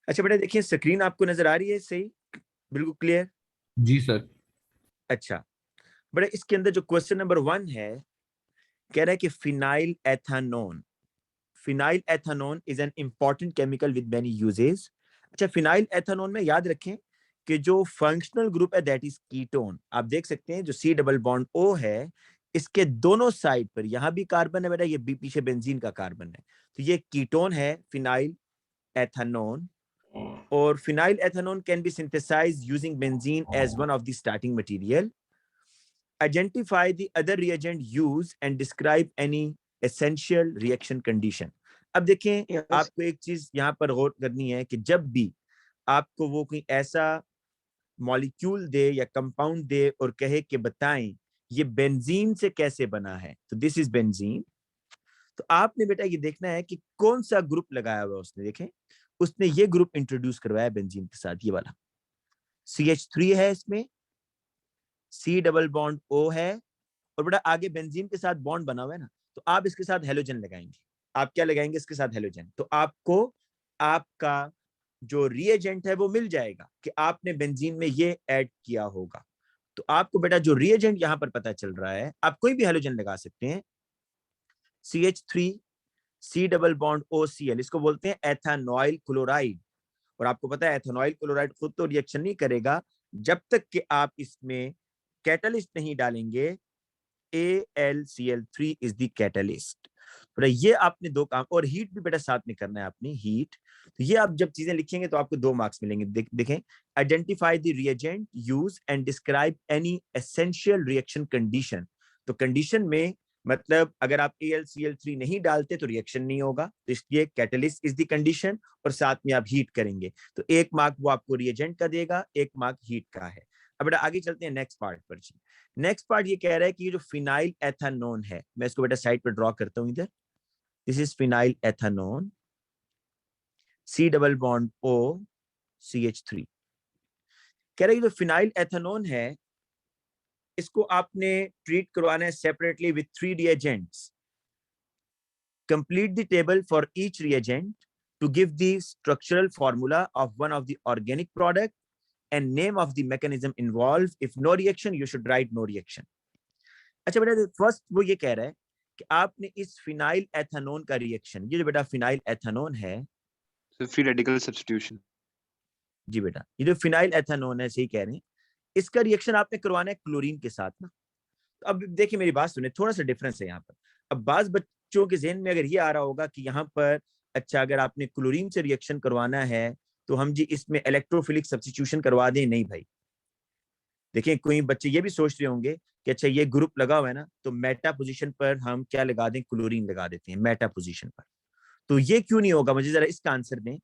अच्छा बेटा देखिए, स्क्रीन आपको नजर आ रही है सही, बिल्कुल क्लियर? जी सर। अच्छा बेटा, इसके अंदर जो क्वेश्चन नंबर 1 है, कह रहा है कि phenyl ethanone, phenyl ethanone is an important chemical with many uses. अच्छा, फिनाइल एथानोन में याद रखें कि जो फंक्शनल ग्रुप है दैट इज कीटोन, आप देख सकते हैं जो सी डबल बॉन्ड ओ है, इसके दोनों साइड पर यहां भी कार्बन है बेटा, ये भी पीछे बेंजीन का कार्बन है, तो ये कीटोन है फिनाइल एथानोन। और phenyl ethanone can be synthesized using benzene as one of the starting material. Identify the other reagent used and describe any essential reaction condition. अब देखें, यस आपको एक चीज यहाँ पर गौर करनी है कि जब भी आपको वो कोई ऐसा मॉलिक्यूल दे या कंपाउंड दे और कहे कि बताएं ये बेंजीन से कैसे बना है, तो दिस इज बेंजीन, तो आपने बेटा ये देखना है कि कौन सा ग्रुप लगाया हुआ उसने। देखें, उसने ये ग्रुप इंट्रोड्यूस करवाया बेंजीन के साथ, ये वाला CH3 है, इसमें C डबल बॉन्ड O है, और बेटा आगे बेंजीन के साथ बॉन्ड बना हुआ है ना, तो आप इसके साथ हेलोजन लगाएंगे। आप क्या लगाएंगे इसके साथ? हेलोजन। तो आपको आपका जो रिएजेंट है वो मिल जाएगा कि आपने बेंजीन में ये ऐड किया होगा। तो आपको बेटा जो रिएजेंट यहां पर पता चल रहा है, आप कोई भी हेलोजन लगा सकते हैं। CH3 C double bond OCl, इसको बोलते हैं एथानॉइल क्लोराइड। और आपको पता है एथेनॉइल क्लोराइड खुद तो रिएक्शन नहीं करेगा जब तक कि आप इसमें कैटलिस्ट नहीं डालेंगे। AlCl3 is the catalyst. तो ये आपने दो काम, और हीट भी बेटा साथ में करना है आपने, हीट। तो ये आप जब चीजें लिखेंगे तो आपको 2 मार्क्स मिलेंगे। देखें, identify the reagent use and describe any essential reaction condition. तो कंडीशन में मतलब अगर आप AlCl3 नहीं डालते तो रिएक्शन नहीं होगा, तो इसलिए कैटलिस्ट इज द कंडीशन, और साथ में आप हीट करेंगे। तो 1 मार्क वो आपको रिएजेंट का देगा, 1 मार्क हीट का है। अब बेटा आगे चलते हैं नेक्स्ट पार्ट पर जी। नेक्स्ट पार्ट ये कह रहा है कि ये जो फिनाइल एथानोन है, मैं इसको बेटा साइड पर ड्रॉ करता हूं इधर, this is phenyl ethanone, C double bond O CH3। कह रहा है कि जो फिनाइल एथानोन है, इसको आपने ट्रीट करवाना है separately with 3 reagents. Complete the table for each reagent to give the structural formula of one of the organic product and name of the mechanism involved. If no reaction, you should write no reaction. अच्छा बेटा, first वो ये कह रहा है कि आपने इस फिनाइल एथानोन का रिएक्शन, ये जो बेटा फिनाइल एथानोन है, फ्री रेडिकल सब्स्टिट्यूशन। जी बेटा ये जो फिनाइल एथानोन है, सही कह रहे हैं, इसका रिएक्शन आपने करवाना है क्लोरीन के साथ ना। तो अब देखिए मेरी बात सुने, थोड़ा सा डिफरेंस है यहाँ पर। अब बाज बच्चों के जहन में अगर ये आ रहा होगा कि यहाँ पर अच्छा अगर आपने क्लोरीन से रिएक्शन करवाना है तो हम जी इसमें इलेक्ट्रोफिलिक सब्स्टिट्यूशन करवा दें। नहीं भाई, देखिए कोई बच्चे ये भी सोच रहे होंगे कि अच्छा ये ग्रुप लगा हुआ है ना, तो मेटा पोजीशन पर हम क्या लगा दें? क्लोरीन लगा देते हैं मेटा पोजीशन पर। तो ये क्यों नहीं होगा? मुझे जरा इसका आंसर दें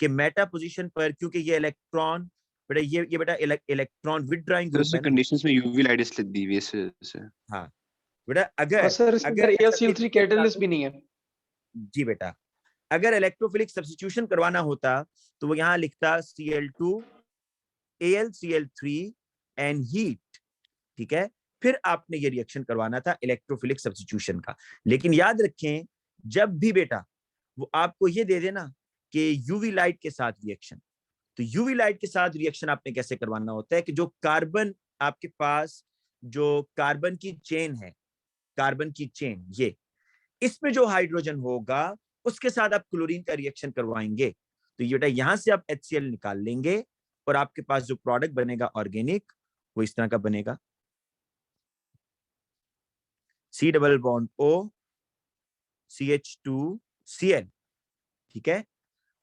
कि मेटा पोजीशन पर, क्योंकि ये इलेक्ट्रॉन बेटा ये बेटा इलेक्ट्रॉन विदड्रॉइंग ग्रुप है ना। कंडीशंस में यूवी लाइट इसलिए दी हुई है इससे। हाँ बेटा, और सर इसके अंदर ऐसा AlCl3 कोई कैटलिस्ट भी नहीं है। जी बेटा, अगर इलेक्ट्रोफिलिक सब्स्टिट्यूशन करवाना होता तो वो यहाँ लिखता Cl2 AlCl3 एंड हीट, ठीक है, फिर आपने ये रिएक्शन करवाना था इलेक्ट्रोफिलिक सब्स्टिट्यूशन का। लेकिन याद रखें, जब भी बेटा वो आपको ये दे देना कि यूवी लाइट के साथ रिएक्शन, तो यूवी लाइट के साथ रिएक्शन आपने कैसे करवाना होता है कि जो कार्बन आपके पास, जो कार्बन की चेन है, कार्बन की चेन ये, इसमें जो हाइड्रोजन होगा उसके साथ आप क्लोरीन का रिएक्शन करवाएंगे। तो ये बेटा यहां से आप HCl निकाल लेंगे और आपके पास जो प्रोडक्ट बनेगा ऑर्गेनिक, वो इस तरह का बनेगा, C double bond O CH2Cl, ठीक है।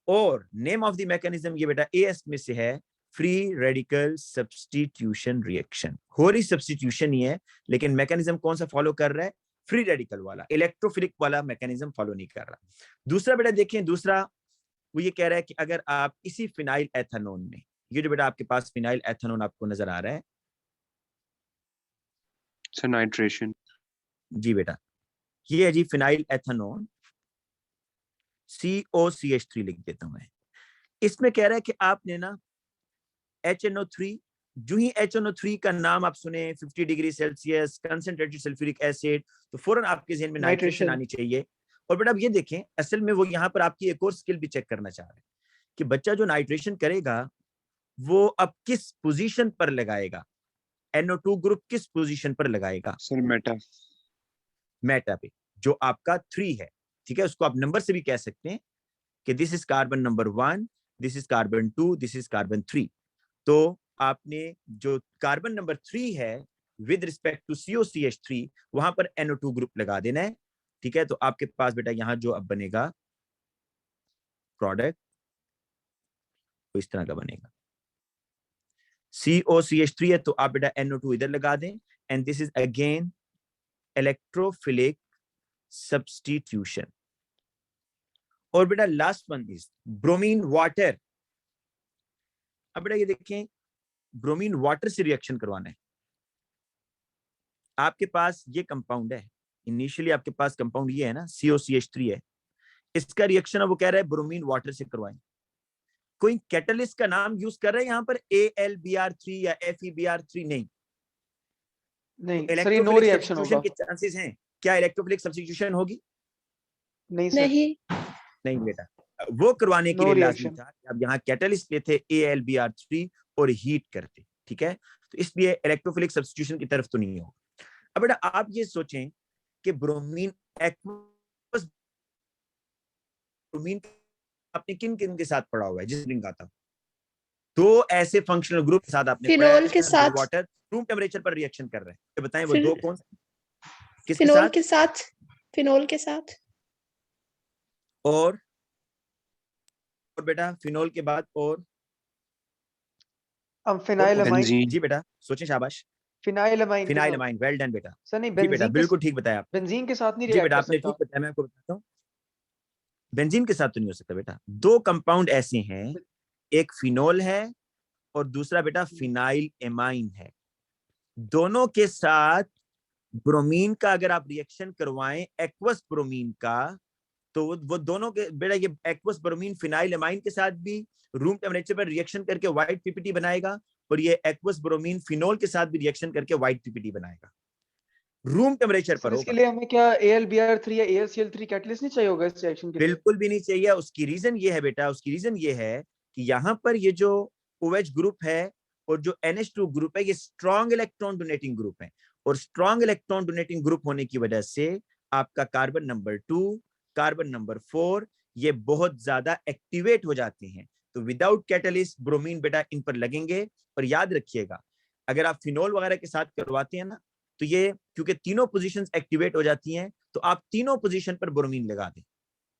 और नेम ऑफ द मैकेनिज्म ये बेटा AS में से है, फ्री रेडिकल सब्स्टिट्यूशन रिएक्शन। हो रही सब्स्टिट्यूशन ही है, लेकिन मैकेनिज्म कौन सा फॉलो कर रहा है? फ्री रेडिकल वाला, इलेक्ट्रोफिलिक वाला मैकेनिज्म फॉलो नहीं कर रहा। दूसरा बेटा देखें, दूसरा वो ये कह रहा है कि अगर आप इसी फिनाइल एथानोन में, ये जो बेटा आपके पास फिनाइल एथानोन आपको नजर आ रहा है, सर नाइट्रेशन। जी बेटा ये है जी फिनाइल एथानोन, COCH3 लिख देता हूं मैं। इसमें कह रहा है कि आपने ना HNO3, जो ही HNO3 का नाम आप सुने 50 degree Celsius concentrated sulphuric acid, तो फौरन आपके जहन में नाइट्रेशन आनी चाहिए। और बेटा अब ये देखें, असल में वो यहाँ पर आपकी एक और स्किल भी चेक करना चाह रहे हैं कि बच्चा जो नाइट्रेशन करेगा वो अब किस पोजीशन पर लगाएगा, NO2 ग्रुप किस पोजीशन पर लगाएगा? Sir Meta. मेटा पे, जो आपका 3 है, ठीक है। उसको आप नंबर से भी कह सकते हैं कि this is carbon number 1, this is carbon 2, this is carbon 3। तो आपने जो कार्बन नंबर 3 है विद रिस्पेक्ट टू COCH3 वहां पर NO2 ग्रुप लगा देना है, ठीक है। तो आपके पास बेटा यहाँ जो अब बनेगा प्रोडक्ट तो इस तरह का बनेगा, COCH3 है तो आप बेटा NO2 इधर लगा दें, and this is again electrophilic substitution. और बेटा last one is bromine water. अब बेटा ये देखें, ब्रोमीन वाटर से रिएक्शन करवाना है। आपके पास ये कंपाउंड है, इनिशियली आपके पास कंपाउंड ये है ना, COCH3 है, इसका रिएक्शन अब वो कह रहा है ब्रोमीन वाटर से करवाएं। कोई कैटलिस्ट का नाम यूज कर रहा है यहाँ पर AlBr3 या FeBr3? नहीं। नहीं तो सर, ये नो इलेक्ट्रोफिलिक रिएक्शन सब्स्टिट्यूशन होगा। के चांसेस हैं क्या? इलेक्ट्रोफिलिक सब्स्टिट्यूशन होगी? नहीं सर, नहीं, नहीं बेटा। वो करवाने के नो लिए लाजमी रिएक्शन। था कि आप यहाँ कैटलिस्ट लेते AlBr3 और हीट करते, ठीक है। तो इसलिए इलेक्ट्रोफिलिक सब्स्टिट्यूशन की तरफ तो नहीं होगा। अब बेटा आप ये सोचें कि ब्रोमीन एक्वस ब्रोमीन आपने किन किन के साथ पढ़ा हुआ है जिस ड्रिंक आता? दो ऐसे फंक्शनल ग्रुप के साथ आपने पढ़ा फिनोल है के जहां दो साथ, वाटर रूम टेम्परेचर पर रिएक्शन कर रहे हैं। ये बताएं वो फिर दो कौन, किसके फिनोल साथ? के साथ, फिनोल के साथ, और बेटा फिनोल के बाद और अब फिनाइल अमाइन। बेंजीन। जी बेटा सोचें, शाबाश। फिनाइल अमाइन के फिनाइल साथ। अमाइन, वेल डन बेटा। सर नहीं, जी बेटा बेंजीन के बिल्कुल ठीक बताया आप। बेंजीन के साथ नहीं जी रिएक्ट बेटा कर आपने सकता। ठीक बताया, मैं आपको बताता हूँ। बेंजीन के साथ तो नहीं हो सकता बेटा। दो कंपाउंड ऐसे हैं, एक फिनोल है और दूसरा बेटा फिनाइल एमाइन है। दोनों के साथ ब्रोमीन का अगर आप रिएक्शन करवाएं, एक्वस ब्रोमीन का, तो वो दोनों के बेटा ये एक्वस ब्रोमीन फिनाइल एमाइन के साथ भी रूम टेम्परेचर पर रिएक्शन करके व्हाइट पीपीटी बनाएगा, और ये एक्वस ब्रोमीन फिनोल के साथ भी रिएक्शन करके व्हाइट पीपीटी बनाएगा। रूम टेम्परेचर पर सर इसके होगा। लिए हमें क्या AlBr3 या AlCl3 कैटलिस्ट नहीं चाहिए होगा इस रिएक्शन के लिए? बिल्कुल भी नहीं चाहिए। उसकी रीजन ये है बेटा, उसकी रीजन ये है कि यहाँ पर ये जो OH ग्रुप है और जो NH2 ग्रुप है, ये स्ट्रॉन्ग इलेक्ट्रॉन डोनेटिंग ग्रुप है, और स्ट्रॉन्ग इलेक्ट्रॉन डोनेटिंग ग्रुप होने की वजह से आपका कार्बन नंबर 2, कार्बन नंबर 4 ये बहुत ज्यादा एक्टिवेट हो जाते हैं। तो विदाउट कैटलिस्ट ब्रोमीन बेटा इन पर लगेंगे। और याद रखिएगा, अगर आप फिनोल वगैरह के साथ करवाते हैं ना, तो ये क्योंकि तीनों पोजीशंस एक्टिवेट हो जाती हैं, तो आप तीनों पोजीशन पर ब्रोमीन लगा दें।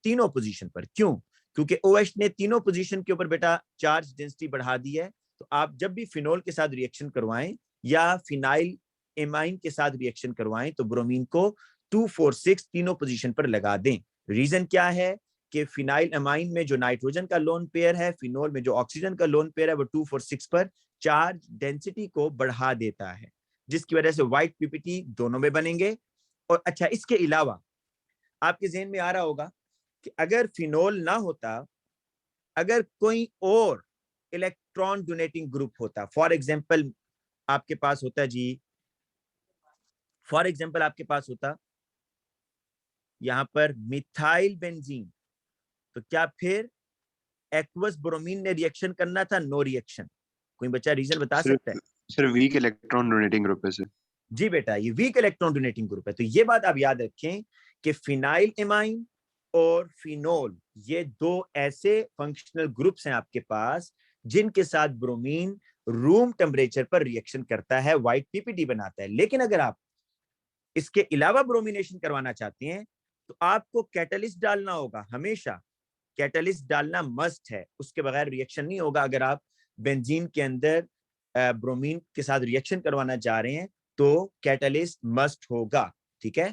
तीनों पोजीशन पर। क्यों? क्योंकि OH ने तीनों पोजीशन के ऊपर बेटा चार्ज डेंसिटी बढ़ा दी है। तो आप जब भी फिनोल के साथ रिएक्शन करवाएं या फिनाइल एमाइन के साथ रिएक्शन करवाएं, तो ब्रोमीन को 2, 4, 6 तीनों पोजीशन पर लगा दें। रीजन क्या है कि फिनाइल एमाइन में जो नाइट्रोजन का लोन पेयर है, फिनोल में जो ऑक्सीजन का लोन पेयर है, वो 2, 4, 6 पर चार्ज डेंसिटी को बढ़ा देता है, जिसकी वजह से व्हाइट पीपीटी दोनों में बनेंगे। और अच्छा, इसके अलावा आपके जहन में आ रहा होगा कि अगर फिनोल ना होता, अगर कोई और इलेक्ट्रॉन डोनेटिंग ग्रुप होता, फॉर एग्जांपल आपके पास होता जी, फॉर एग्जांपल आपके पास होता यहां पर मिथाइल बेंजीन, तो क्या फिर एक्वस ब्रोमीन ने रिएक्शन करना था? No reaction. कोई बच्चा रीजन बता सकता है? Sir weak electron donating group है सर। जी बेटा, ये वीक इलेक्ट्रॉन डोनेटिंग ग्रुप है। तो ये बात आप याद रखें कि फिनाइल एमाइन और फिनोल ये दो ऐसे फंक्शनल ग्रुप्स हैं आपके पास जिनके साथ ब्रोमीन रूम टेम्परेचर पर रिएक्शन करता है, व्हाइट पीपीटी बनाता है। लेकिन अगर आप इसके अलावा ब्रोमिनेशन करवाना चाहते हैं, तो आपको कैटलिस्ट डालना होगा। हमेशा कैटलिस्ट डालना मस्ट है, उसके बगैर रिएक्शन नहीं होगा। अगर आप बेंजीन के अंदर ब्रोमीन के साथ रिएक्शन करवाना चाह रहे हैं, तो कैटलिस्ट मस्ट होगा, ठीक है।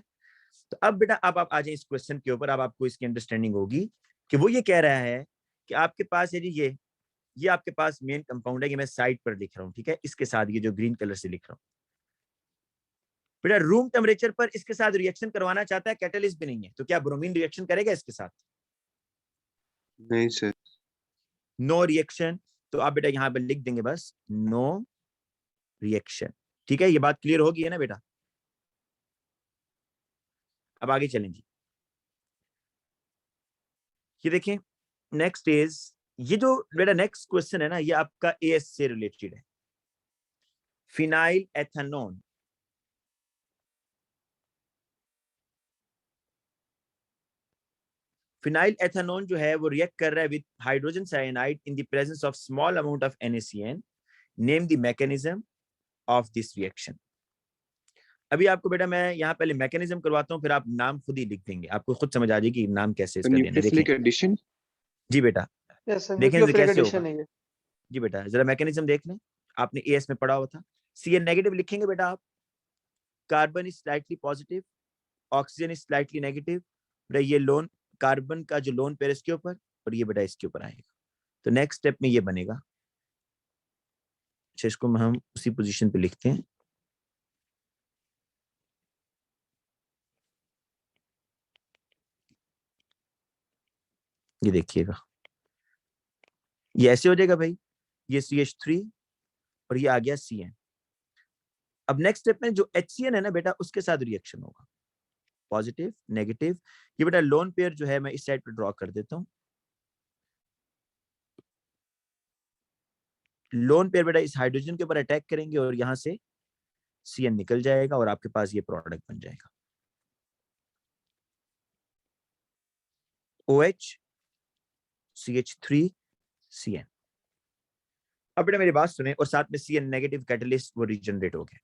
तो अब बेटा अब आप आ जाए इस क्वेश्चन के ऊपर। अब आपको इसकी अंडरस्टैंडिंग होगी कि वो ये कह रहा है कि आपके पास है जी ये आपके पास मेन कंपाउंड है, ये मैं साइड पर लिख रहा हूँ, ठीक है। इसके साथ ये जो ग्रीन कलर से लिख रहा हूँ बेटा, रूम टेम्परेचर पर इसके साथ रिएक्शन करवाना चाहता है, कैटलिस्ट भी नहीं है, तो क्या ब्रोमीन रिएक्शन करेगा इसके साथ? नहीं सर। No reaction. तो आप बेटा यहां पर लिख देंगे बस नो रिएक्शन, ठीक है। ये बात क्लियर होगी है ना बेटा? अब आगे चलें जी। ये देखें, नेक्स्ट इज ये जो बेटा नेक्स्ट क्वेश्चन है ना, ये आपका एएस से रिलेटेड है। फिनाइल एथेनॉन, फिनाइल एथेनॉन जो है वो रिएक्ट कर रहा है with hydrogen cyanide in the presence of small amount of NaCN। Name the mechanism of this reaction. अभी आपको बेटा मैं यहाँ पहले मैकेनिज्म करवाता हूँ, फिर आप नाम खुद ही लिख देंगे, आपको खुद समझ आ जाएगी कि नाम कैसे इसका देना है। न्यूक्लियोफिलिक देखें एडिशन। जी बेटा, यस सर, देखें न्यूक्लियोफिलिक कैसे एडिशन होगा। है ये। जी बेटा जरा मैकेनिज्म देख लें, आपने एएस में पढ़ा हुआ था। CN नेगेटिव लिखेंगे बेटा आप, carbon is slightly positive, oxygen is slightly negative. बेटा ये लोन, कार्बन का जो लोन पेयर इसके ऊपर, और ये बेटा इसके ऊपर आएगा। तो नेक्स्ट स्टेप में ये बनेगा। अच्छा, इसको हम उसी पोजीशन पे लिखते हैं। ये देखिएगा, ये ऐसे हो जाएगा भाई, ये CH3 और ये आ गया CN। अब नेक्स्ट स्टेप में जो HCN है ना बेटा, उसके साथ रिएक्शन होगा, पॉजिटिव नेगेटिव। ये बेटा लोन पेयर जो है मैं इस साइड पे ड्रॉ कर देता हूँ। लोन पेयर बेटा इस हाइड्रोजन के ऊपर अटैक करेंगे और यहां से CN निकल जाएगा और आपके पास ये प्रोडक्ट बन जाएगा, OH CH3 CN। अब बेटा मेरी बात सुने, और साथ में CN नेगेटिव कैटलिस्ट वो रिजनरेट हो गए।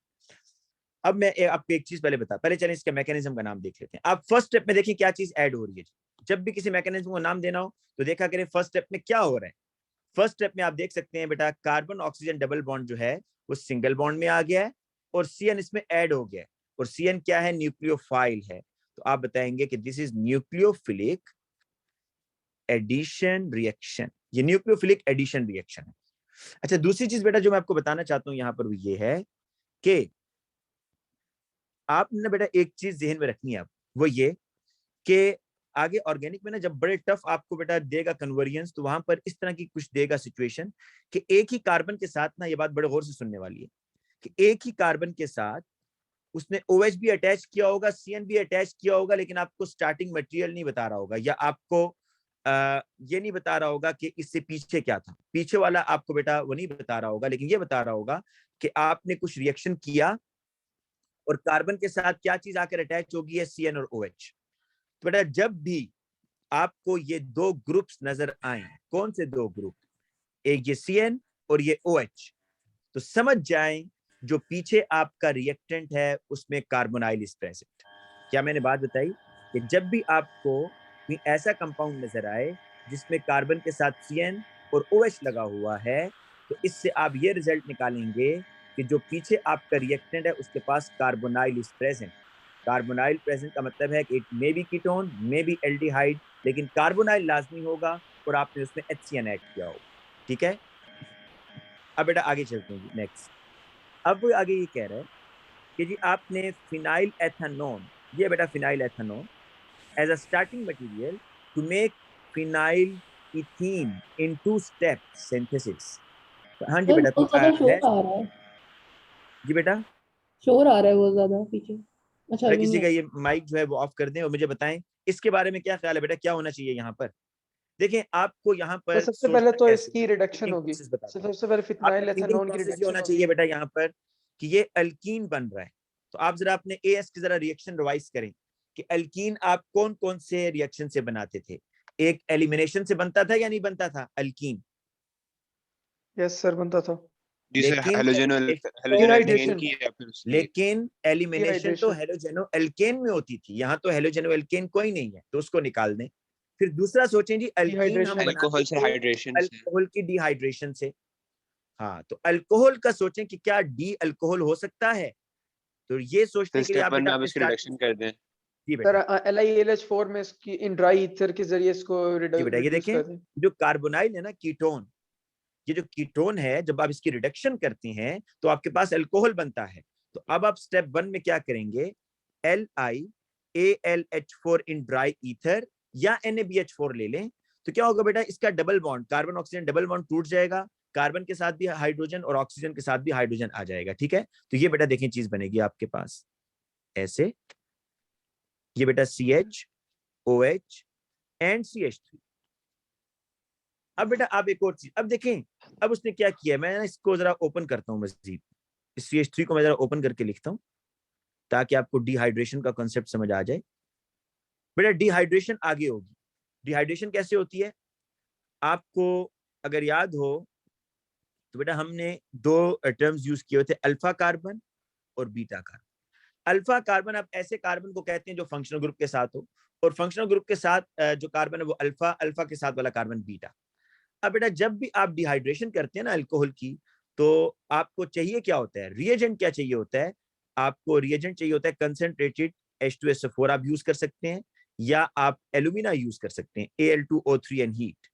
अब मैं आपको एक चीज पहले बता, पहले चलें इसके मैकेनिज्म का नाम देख लेते हैं। आप फर्स्ट स्टेप में देखिए क्या चीज ऐड हो रही है। जब भी किसी मैकेनिज्म को नाम देना हो तो देखा करें फर्स्ट स्टेप में क्या हो रहा है। फर्स्ट स्टेप में आप देख सकते हैं बेटा, कार्बन ऑक्सीजन डबल बॉन्ड जो है वो सिंगल बॉन्ड में आ गया है और CN इसमें ऐड हो गया है। और CN क्या है, न्यूक्लियोफाइल है। तो आप बताएंगे कि this is nucleophilic addition reaction. ये न्यूक्लियोफिलिक एडिशन रिएक्शन है। अच्छा, दूसरी चीज बेटा जो मैं आपको बताना चाहता हूं यहां पर ये है कि आपने बेटा एक चीज जहन में रखनी है, आप वो ये कि आगे ऑर्गेनिक में ना जब बड़े टफ आपको बेटा देगा कन्वर्जेंस, तो वहां पर इस तरह की कुछ देगा सिचुएशन कि एक ही कार्बन के साथ ना, ये बात बड़े गौर से सुनने वाली है, कि एक ही कार्बन के साथ उसने OH भी अटैच किया होगा, CN भी अटैच किया होगा, लेकिन आपको स्टार्टिंग मटेरियल नहीं बता रहा होगा, या आपको ये नहीं बता रहा होगा कि इससे पीछे क्या था। पीछे वाला आपको बेटा वो नहीं बता रहा होगा, लेकिन ये बता रहा होगा कि आपने कुछ रिएक्शन किया और कार्बन के साथ क्या चीज आकर अटैच होगी है, CN और OH। तो बेटा जब भी आपको ये दो ग्रुप्स नजर आए, कौन से दो ग्रुप, एक ये CN और ये OH, तो समझ जाएं जो पीछे आपका रिएक्टेंट है उसमें कार्बोनाइल इज प्रेजेंट। क्या मैंने बात बताई कि जब भी आपको ऐसा कंपाउंड नजर आए जिसमें कार्बन के साथ CN और OH लगा हुआ है, तो इससे आप ये रिजल्ट निकालेंगे कि जो पीछे आपका रिएक्टेंट है उसके पास carbonyl is present. Carbonyl present का मतलब है कि it may be ketone, may be aldehyde, लेकिन कार्बोनाइल लाजमी होगा और आपने उसमें HCN ऐड किया होगा। ठीक है, अब बेटा आगे चलते हैं जी नेक्स्ट। अब वो आगे ये कह रहा है कि जी आपने फिनाइल एथेनॉन, ये बेटा phenyl ethanone as a starting material to make phenyl ethene in 2 step synthesis. हाँ जी सर बेटा, बहुत तो ज्यादा है शोर आ रहा है। जी बेटा। शोर आ रहा है बहुत ज्यादा पीछे। अच्छा, अरे अभी किसी नहीं का ये माइक जो है वो ऑफ कर दें और मुझे बताएं इसके बारे में क्या ख्याल है बेटा, क्या होना चाहिए यहाँ पर। देखें आपको यहाँ तो पर सबसे पहले सोचना तो कैसे इसकी है, रिडक्शन थिंकिंग होगी। प्रोसेस बताता हूँ सबसे पहले आपका। फिनाइल थिंकिंग एथेनॉन की प्रोसेस ये रिडक्शन होना होगी। चाहिए बेटा यहाँ पर कि ये अल्कीन बन रहा है। तो आप जरा अपने AS की जरा रिएक्शन रिवाइज करें कि अल्कीन आप कौन कौन से रिएक्शन से बनाते थे। एक एलिमिनेशन से बनता था या नहीं बनता था अल्कीन, यस सर, बनता था। जिसे लेकिन हेलोजन हेलोजन एल्केन डिहाइड्रेशन, की या फिर उसकी। लेकिन एलिमिनेशन तो डिहाइड्रेशन। हेलोजेनो एल्केन में होती थी, यहाँ तो हेलोजेनो एल्केन कोई नहीं है, तो उसको निकाल दें। फिर दूसरा सोचें जी, अल्कीन हम डिहाइड्रेशन। बनाते अल्कोहल से थे हाइड्रेशन से। अल्कोहल की डिहाइड्रेशन से। हाँ, तो अल्कोहल का सोचें कि क्या डी अल्कोहल हो सकता है, तो ये फिर सोचने के लिए स्टेप आप 1 बेटा में आप अपने इसकी स्टार्टिंग, रिडक्शन कर दें। जी सर बेटा, LiAlH4 में इसकी इन ड्राई ईथर के जरिए इसको जी बेटा ये रिड्यूस देखें, कर दें। जो कार्बोनाइल है ना कीटोन, ये जो कीटोन है जब आप इसकी रिडक्शन करती हैं तो आपके पास अल्कोहल बनता है। तो अब आप स्टेप 1 में क्या करेंगे, LiAlH4 इन ड्राई ईथर या NaBH4 ले लें, तो क्या होगा बेटा, इसका double bond, carbon oxygen double bond टूट जाएगा, कार्बन के साथ भी हाइड्रोजन और ऑक्सीजन के साथ भी हाइड्रोजन आ जाएगा। ठीक है, तो ये बेटा देखें चीज बनेगी आपके पास ऐसे, ये बेटा CH OH एंड CH3। अब बेटा आप एक और चीज अब देखें, अब उसने क्या किया, मैं इसको जरा ओपन करता हूँ मजीद, इस CH3 को मैं जरा ओपन करके लिखता हूँ ताकि आपको डिहाइड्रेशन का कॉन्सेप्ट समझ आ जाए। बेटा डिहाइड्रेशन आगे होगी। डिहाइड्रेशन कैसे होती है, आपको अगर याद हो तो बेटा हमने दो टर्म्स यूज किए थे, अल्फा कार्बन और बीटा कार्बन। अल्फा कार्बन आप ऐसे कार्बन को कहते हैं जो फंक्शनल ग्रुप के साथ हो, और फंक्शनल ग्रुप के साथ जो कार्बन है वो अल्फा, अल्फा के साथ वाला कार्बन बीटा। अब बेटा जब भी आप डिहाइड्रेशन करते हैं ना अल्कोहल की, तो आपको चाहिए क्या होता है, रिएजेंट क्या चाहिए होता है, आपको रिएजेंट चाहिए होता है कंसंट्रेटेड H2SO4 आप यूज कर सकते हैं, या आप एल्यूमिना यूज कर सकते हैं, Al2O3 एंड हीट,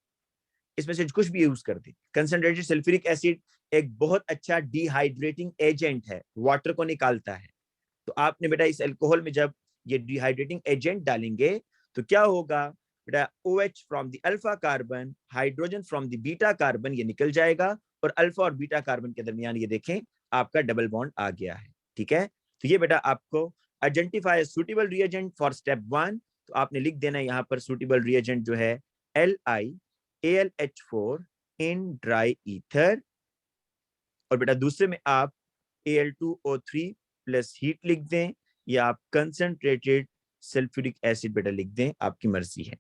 इसमें से कुछ भी यूज कर दें। कंसंट्रेटेड सल्फ्यूरिक एसिड एक बहुत अच्छा डिहाइड्रेटिंग एजेंट है, वाटर को निकालता है। तो आपने बेटा इस अल्कोहल में जब ये डिहाइड्रेटिंग एजेंट डालेंगे तो क्या होगा बेटा, OH from the alpha carbon, hydrogen from the beta carbon, ये निकल जाएगा, और अल्फा और बीटा कार्बन के दरमियान ये देखें आपका डबल बॉन्ड आ गया है। ठीक है, तो ये बेटा आपको identify suitable reagent for step 1, तो आपने लिख देना है यहाँ पर सुटेबल रिएजेंट जो है LiAlH4 इन ड्राई ईथर, और बेटा दूसरे में आप Al2O3 प्लस हीट लिख दें, या आप कंसंट्रेटेड सल्फ्यूरिक एसिड बेटा लिख दें, आपकी मर्जी है।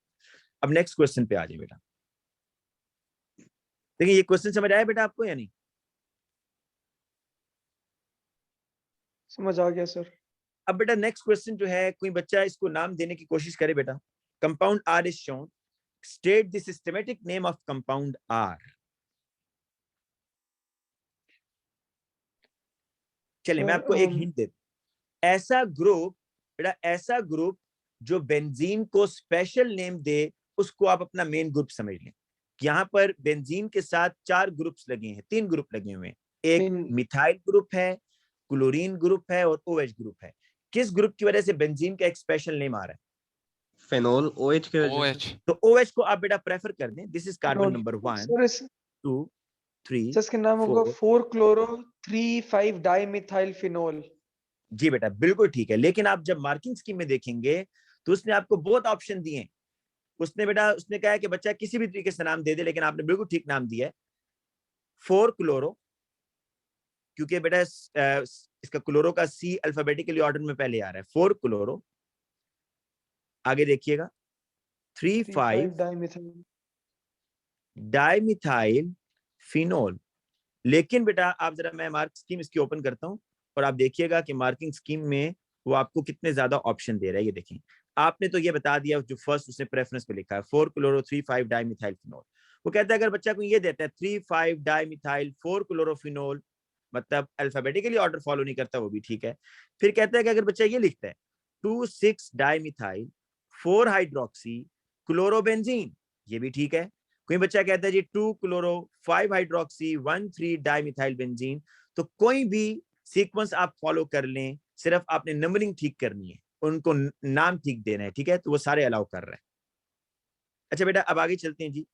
अब नेक्स्ट क्वेश्चन पे आ जाए बेटा। देखिए ये क्वेश्चन समझ आया बेटा आपको या नहीं? समझ आ गया सर। अब बेटा नेक्स्ट क्वेश्चन जो है, कोई बच्चा इसको नाम देने की कोशिश करे बेटा। Compound R is shown, state the systematic name of compound R। चलिए मैं आपको एक हिंट दे दूं, ऐसा ग्रुप बेटा, ऐसा ग्रुप जो बेंजीन को स्पेशल नेम दे, उसको आप अपना मेन ग्रुप समझ लें। यहाँ पर बेंजीन के साथ 4 ग्रुप्स लगे हैं, 3 ग्रुप लगे हुए हैं, एक मिथाइल ग्रुप है, क्लोरीन ग्रुप है, और OH ग्रुप है। किस ग्रुप की वजह से बेंजीन का एक स्पेशल नेम आ रहा है? फेनोल, OH के वजह OH से। तो OH को आप बेटा प्रेफर कर दें, this is carbon number 1 sir 2 3 इसका नाम होगा 4 क्लोरो 3,5 डाइमिथाइल फिनोल। जी बेटा बिल्कुल ठीक है, लेकिन आप जब मार्किंग स्कीम में देखेंगे तो उसने आपको बहुत ऑप्शन दिए हैं। उसने बेटा उसने कहा कि बच्चा किसी भी तरीके से नाम दे दे, लेकिन आपने बिल्कुल ठीक नाम दिया है 4 क्लोरो, क्योंकि बेटा इसका क्लोरो का C अल्फाबेटिकली ऑर्डर में पहले आ रहा है, 4 क्लोरो। आगे देखिएगा 3,5 डाइमिथाइल फिनोल। लेकिन बेटा आप जरा, मैं मार्क स्कीम इसकी ओपन करता हूं और आप देखिएगा कि मार्किंग स्कीम में वो आपको कितने ज्यादा ऑप्शन दे रहा है। ये देखें, आपने तो ये बता दिया जो फर्स्ट उसने प्रेफरेंस पे लिखा है 4 क्लोरो 3,5 डाइमिथाइल फिनोल। वो कहता है अगर बच्चा को ये देता है 3,5 डाइमिथाइल 4 क्लोरोफिनोल, मतलब अल्फाबेटिकली ऑर्डर फॉलो नहीं करता, वो भी ठीक है। फिर कहता है कि अगर बच्चा ये लिखता है 2,6 डाइमिथाइल 4 हाइड्रोक्सी क्लोरोबेंजीन, ये भी ठीक है। कोई बच्चा कहता है जी 2 क्लोरो 5 हाइड्रोक्सी 1,3 डाइमिथाइल बेंजीन, तो कोई भी सीक्वेंस आप फॉलो कर लें, सिर्फ आपने नंबरिंग ठीक करनी है, उनको नाम ठीक देना है, ठीक है, तो वो सारे अलाउ कर रहे हैं। अच्छा बेटा अब आगे चलते हैं जी।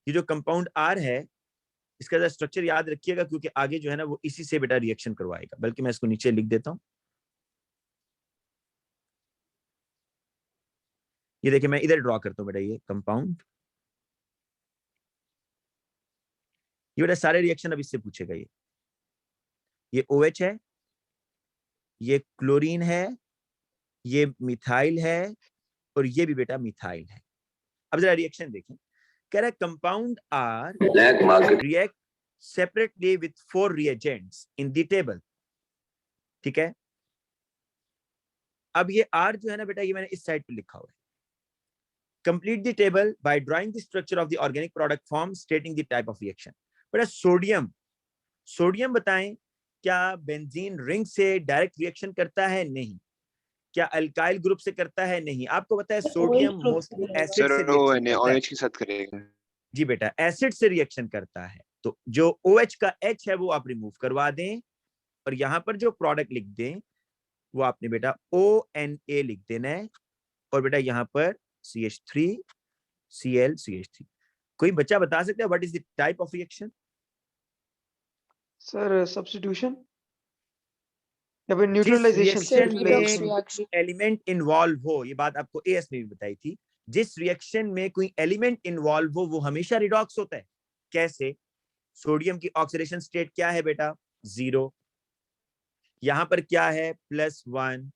ये जो कंपाउंड R है इसका स्ट्रक्चर याद रखिएगा, क्योंकि आगे जो है ना वो इसी से बेटा रिएक्शन करवाएगा। बल्कि मैं इसको नीचे लिख देता हूं, ये देखिए मैं इधर ड्रॉ करता हूं बेटा, ये कंपाउंड, ये बेटा सारे रिएक्शन अब इससे पूछेगा। ये OH है, ये क्लोरीन है, ये मिथाइल है, और ये भी बेटा मिथाइल है। अब जरा रिएक्शन देखें, कह रहा है compound R react separately with 4 reagents in the table. ठीक है, अब ये R जो है ना बेटा, ये मैंने इस साइड पे लिखा हुआ है। Complete the table by drawing the structure of the organic product form stating the type of reaction. बेटा सोडियम, सोडियम बताएं क्या बेंजीन रिंग से डायरेक्ट रिएक्शन करता है? नहीं। क्या अल्काइल ग्रुप से करता है? नहीं। आपको पता है सोडियम OH ग्रुप मोस्टली से एसिड से सर रिएक्शन करता है। OH के साथ करेगा। जी बेटा एसिड से रिएक्शन करता है, तो जो OH का H है वो आप रिमूव करवा दें, और यहां पर जो प्रोडक्ट लिख दें वो आपने बेटा ONA लिख देना है, और बेटा यहां पर CH3 Cl CH3। कोई बच्चा बता सकता है what is the type of reaction? Sir substitution या फिर जिस न्यूट्रलाइजेशन। रिएक्शन में कोई एलिमेंट इन्वॉल्व हो, ये बात आपको AS में भी बताई थी, जिस रिएक्शन में कोई एलिमेंट इन्वॉल्व हो वो हमेशा रिडॉक्स होता है। कैसे? सोडियम की ऑक्सीडेशन स्टेट क्या है बेटा? 0। यहाँ पर क्या है? +1।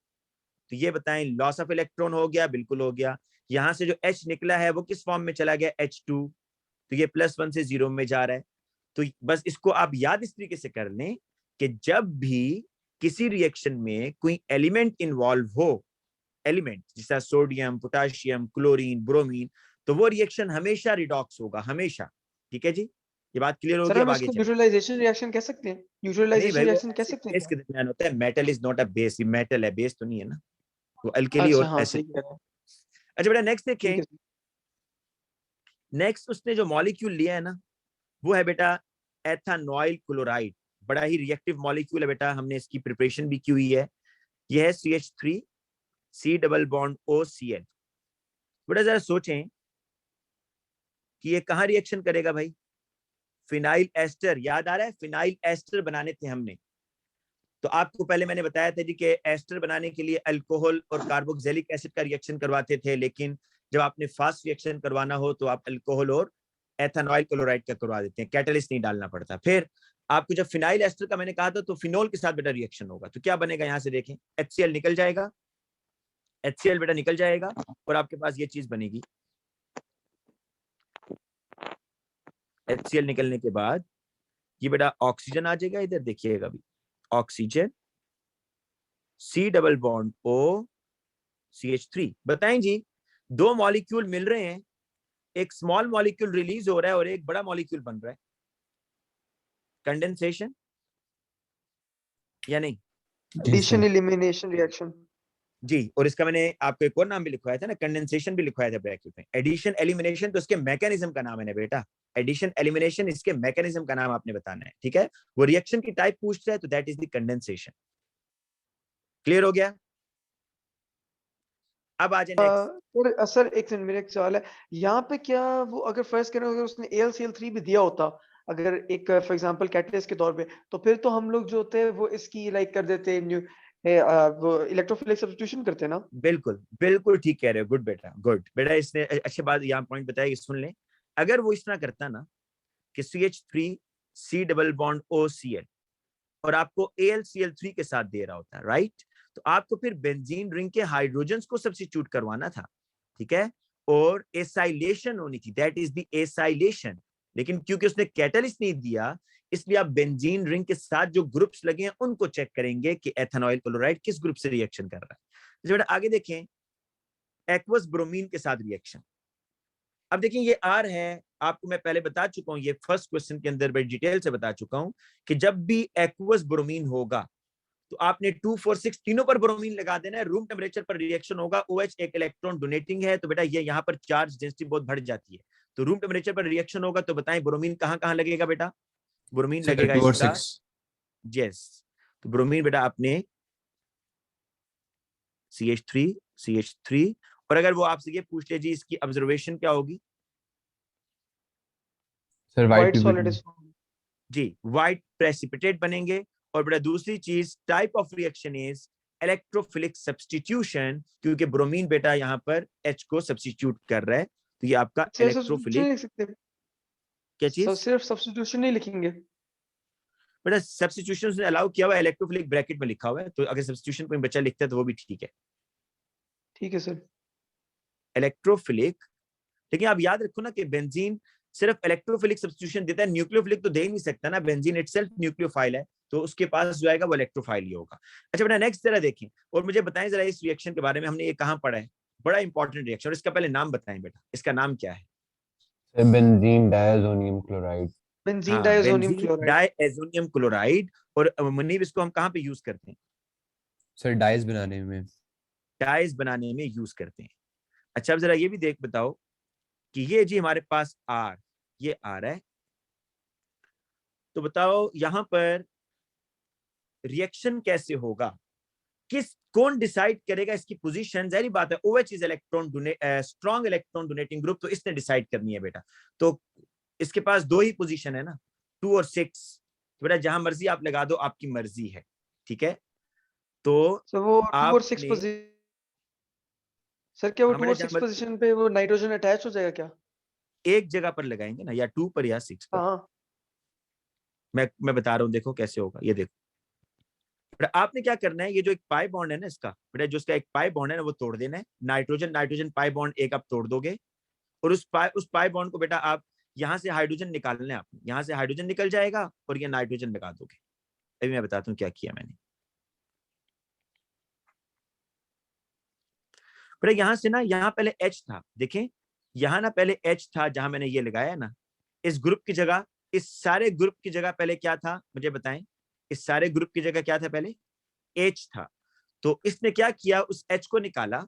तो ये बताएं, लॉस ऑफ इलेक्ट्रॉन हो गया? बिल्कुल हो गया। यहाँ से जो H निकला है वो किस फॉर्म में चला गया? H2। तो ये +1 से 0 में जा रहा है। तो बस इसको आप याद इस तरीके से कर लें कि जब भी किसी रिएक्शन में कोई एलिमेंट इन्वॉल्व हो, एलिमेंट जैसा सोडियम, पोटाशियम, क्लोरीन, ब्रोमीन, तो वो रिएक्शन हमेशा रिडॉक्स होगा, हमेशा। ठीक है जी, ये बात क्लियर सर होगी? हम अब आगे इसको चलें। न्यूट्रलाइजेशन रिएक्शन कह सकते हैं? नहीं न्यूट्रलाइजेशन भाई, वो रिएक्शन कह सकते हैं बेस के दरमियान होता है। Metal is not a base, ये मेटल है, बेस तो नहीं है ना, वो क्या? अल्कली अच्छा और हाँ एसिड। सही कह रहे हैं। अच्छा बेटा नेक्स्ट ठीक देखें। है सर। नेक्स्ट उसने जो मॉलिक्यूल लिया है ना, वो है बेटा एथानॉइल क्लोराइड। बड़ा ही रिएक्टिव मॉलिक्यूल है बेटा, हमने इसकी प्रिपरेशन भी की हुई है। यह है CH3 C double bond OCl। बेटा जरा सोचें कि ये कहाँ रिएक्शन करेगा भाई? फिनाइल एस्टर, याद आ रहा है? फिनाइल एस्टर बनाने थे हमने। तो आपको पहले मैंने बताया था जी कि एस्टर बनाने के लिए अल्कोहल और कार्बोक्सिलिक एसिड का रिएक्शन करवाते थे, लेकिन जब आपने फास्ट रिएक्शन करवाना हो तो आप अल्कोहल और एथेनॉइल क्लोराइड का करवा देते हैं, कैटलिस्ट नहीं डालना पड़ता। फिर आपको जब फिनाइल एस्टर का मैंने कहा था तो फिनोल के साथ बेटा रिएक्शन होगा, तो क्या बनेगा? यहां से देखें, HCl निकल जाएगा, HCl बेटा निकल जाएगा और आपके पास ये चीज बनेगी। HCl निकलने के बाद ये बेटा ऑक्सीजन आ जाएगा, इधर देखिएगा अभी, oxygen C double bond O CH3। बताएं जी, दो मॉलिक्यूल मिल रहे हैं, एक स्मॉल मॉलिक्यूल रिलीज हो रहा है और एक बड़ा मॉलिक्यूल बन रहा है, कंडेंसेशन या नहीं? Addition elimination reaction. जी, और इसका मैंने आपको एक और नाम भी लिखवाया था ना, कंडेंसेशन भी लिखवाया था ब्रैकेट में। एडिशन एलिमिनेशन तो इसके मैकेनिज्म का नाम है ना बेटा, एडिशन एलिमिनेशन इसके मैकेनिज्म का नाम आपने बताना है। ठीक है, वो रिएक्शन की टाइप पूछ रहा है तो that is the condensation. Clear हो गया? अब आ जाए नेक्स्ट। सर एक सेकंड, मेरा एक सवाल है यहाँ पे, क्या वो अगर फर्स्ट करें, अगर उसने AlCl3 भी दिया होता, अगर एक फॉर एग्जांपल कैटलिस्ट के तौर पे, तो फिर तो हम लोग जो होते हैं वो इसकी लाइक कर देते, वो इलेक्ट्रोफिलिक सब्स्टिट्यूशन करते हैं ना? बिल्कुल बिल्कुल ठीक कह रहे हो, गुड बेटा, गुड बेटा, इसने अच्छी बात यहाँ पॉइंट बताया कि सुन लें। अगर वो इस तरह करता ना कि CH3 C double bond OCl और आपको AlCl3 के साथ दे रहा होता है, राइट, तो आपको फिर बेंजीन रिंग के हाइड्रोजन्स को सब्स्टिट्यूट करवाना था। ठीक है, और एसाइलेशन होनी थी, दैट इज द एसाइलेशन। लेकिन क्योंकि उसने कैटलिस्ट नहीं दिया, इसलिए आप बेंजीन रिंग के साथ जो ग्रुप्स लगे हैं उनको चेक करेंगे कि एथेनॉइल क्लोराइड किस ग्रुप से रिएक्शन कर रहा है। जब आगे देखें, एक्वस ब्रोमीन के साथ रिएक्शन। अब देखिए ये R है, आपको मैं पहले बता चुका हूं, ये फर्स्ट क्वेश्चन के अंदर बड़ी डिटेल से बता चुका हूं कि जब भी एक्वस ब्रोमीन होगा तो आपने 2, 4, 6 तीनों पर ब्रोमीन लगा देना है। रूम टेम्परेचर पर रिएक्शन होगा, OH एक इलेक्ट्रॉन डोनेटिंग है, तो बेटा ये यहाँ पर चार्ज डेंसिटी बहुत बढ़ जाती है, तो रूम टेम्परेचर पर रिएक्शन होगा। तो बताएं ब्रोमीन कहाँ कहाँ लगेगा बेटा? ब्रोमीन लगेगा 2 और इसका, 6। यस, तो ब्रोमीन बेटा आपने CH3 और अगर वो आपसे ये पूछ ले जी इसकी ऑब्जर्वेशन क्या होगी? Sir white white solid is जी, व्हाइट प्रेसिपिटेट बनेंगे। और बेटा दूसरी चीज, type of reaction is electrophilic substitution, क्योंकि ब्रोमीन बेटा यहाँ पर H को सब्स्टिट्यूट कर रहा है, तो ये आपका सब्स्टिट्यूशन इलेक्ट्रोफिलिक लिख सकते हैं? क्या चीज? सिर्फ सब्स्टिट्यूशन नहीं लिखेंगे? बेटा सब्स्टिट्यूशन से अलाउ किया हुआ है, इलेक्ट्रोफिलिक ब्रैकेट में लिखा हुआ है, तो अगर सब्स्टिट्यूशन कोई बच्चा लिखता है तो वो भी ठीक है, ठीक है सर। इलेक्ट्रोफिलिक। लेकिन आप याद रखो ना कि बेंजीन सिर्फ इलेक्ट्रोफिलिक सब्स्टिट्यूशन देता है, न्यूक्लियोफिलिक तो दे ही नहीं सकता ना, बेंजीन इटसेल्फ न्यूक्लियोफाइल है, तो उसके पास जो आएगा वो इलेक्ट्रोफाइल ही होगा। अच्छा बेटा नेक्स्ट जरा देखें और मुझे बताएं जरा इस रिएक्शन के बारे में, हमने ये कहाँ पढ़ा है, बड़ा इंपॉर्टेंट रिएक्शन, और इसका पहले नाम बताएं बेटा, इसका नाम क्या है? Sir benzene diazonium chloride. Benzene हाँ, diazonium benzene chloride. Diazonium chloride. और मुनीब इसको हम कहाँ पे यूज करते हैं? सर डाइस बनाने में। डाइज बनाने में यूज करते हैं। अच्छा अब जरा ये भी देख बताओ कि ये जी हमारे पास R, ये R है, तो बताओ यहां पर रिएक्शन कैसे होगा, कौन डिसाइड करेगा इसकी पोजीशन? जाहिर बात है OH is electron strong electron donating group, तो इसने डिसाइड करनी है बेटा। तो इसके पास दो ही पोजीशन है ना, 2 और 6, तो बेटा जहां मर्जी आप लगा दो, आपकी मर्जी है। ठीक है, तो सर वो 2 और 6 आपने पोजीशन, सर क्या वो 2 हमारे और 6 पोजीशन पे वो नाइट्रोजन अटैच हो जाएगा क्या? एक जगह पर लगाएंगे ना, या 2 पर या 6 पर। हाँ मैं बता रहा हूँ, देखो कैसे होगा, ये देखो बेटा। आपने क्या करना है, ये जो एक पाई बॉन्ड है ना इसका बेटा, जो इसका एक पाई बॉन्ड है ना वो तोड़ देना है। नाइट्रोजन नाइट्रोजन पाई बॉन्ड एक आप तोड़ दोगे, और उस पाई बॉन्ड को बेटा आप यहाँ से हाइड्रोजन निकालना है आपने, यहाँ से हाइड्रोजन निकल जाएगा और ये नाइट्रोजन लगा दोगे। अभी मैं बताता हूँ क्या किया मैंने बेटा। यहाँ से ना, यहाँ पहले H था, देखें यहाँ ना पहले H था, जहां मैंने ये लगाया ना, इस ग्रुप की जगह, इस सारे ग्रुप की जगह पहले क्या था मुझे बताएं, इस सारे ग्रुप की जगह क्या था पहले, H था। तो इसने क्या किया, उस H को निकाला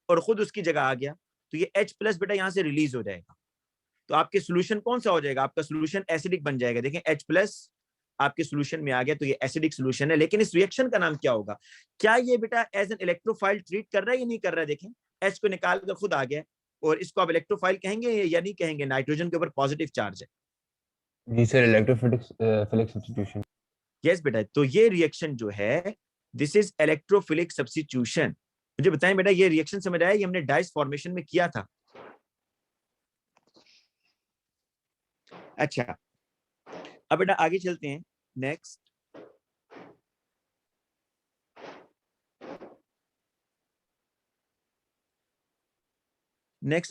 और खुद उसकी जगह आ गया, तो ये H प्लस बेटा यहाँ से रिलीज हो जाएगा। तो आपके सोल्यूशन कौन सा हो जाएगा, आपका सोल्यूशन एसिडिक बन जाएगा। देखें H प्लस आपके सोल्यूशन में आ गया, तो ये एसिडिक सोल्यूशन है। लेकिन इस रिएक्शन का नाम क्या होगा, क्या ये बेटा एज एन इलेक्ट्रोफाइल ट्रीट कर रहा है या नहीं कर रहा है। देखें H को निकाल कर खुद आ गया, और इसको आप इलेक्ट्रोफाइल कहेंगे या नहीं कहेंगे, नाइट्रोजन के ऊपर पॉजिटिव चार्ज है। जी सर, इलेक्ट्रोफिलिक सब्स्टिट्यूशन। यस बेटा, तो ये रिएक्शन जो है दिस इज इलेक्ट्रोफिलिक सब्स्टिट्यूशन। मुझे बताएं बेटा, ये रिएक्शन समझ आया, ये हमने डाइस फॉर्मेशन में किया था। अच्छा, अब बेटा आगे चलते हैं। नेक्स्ट,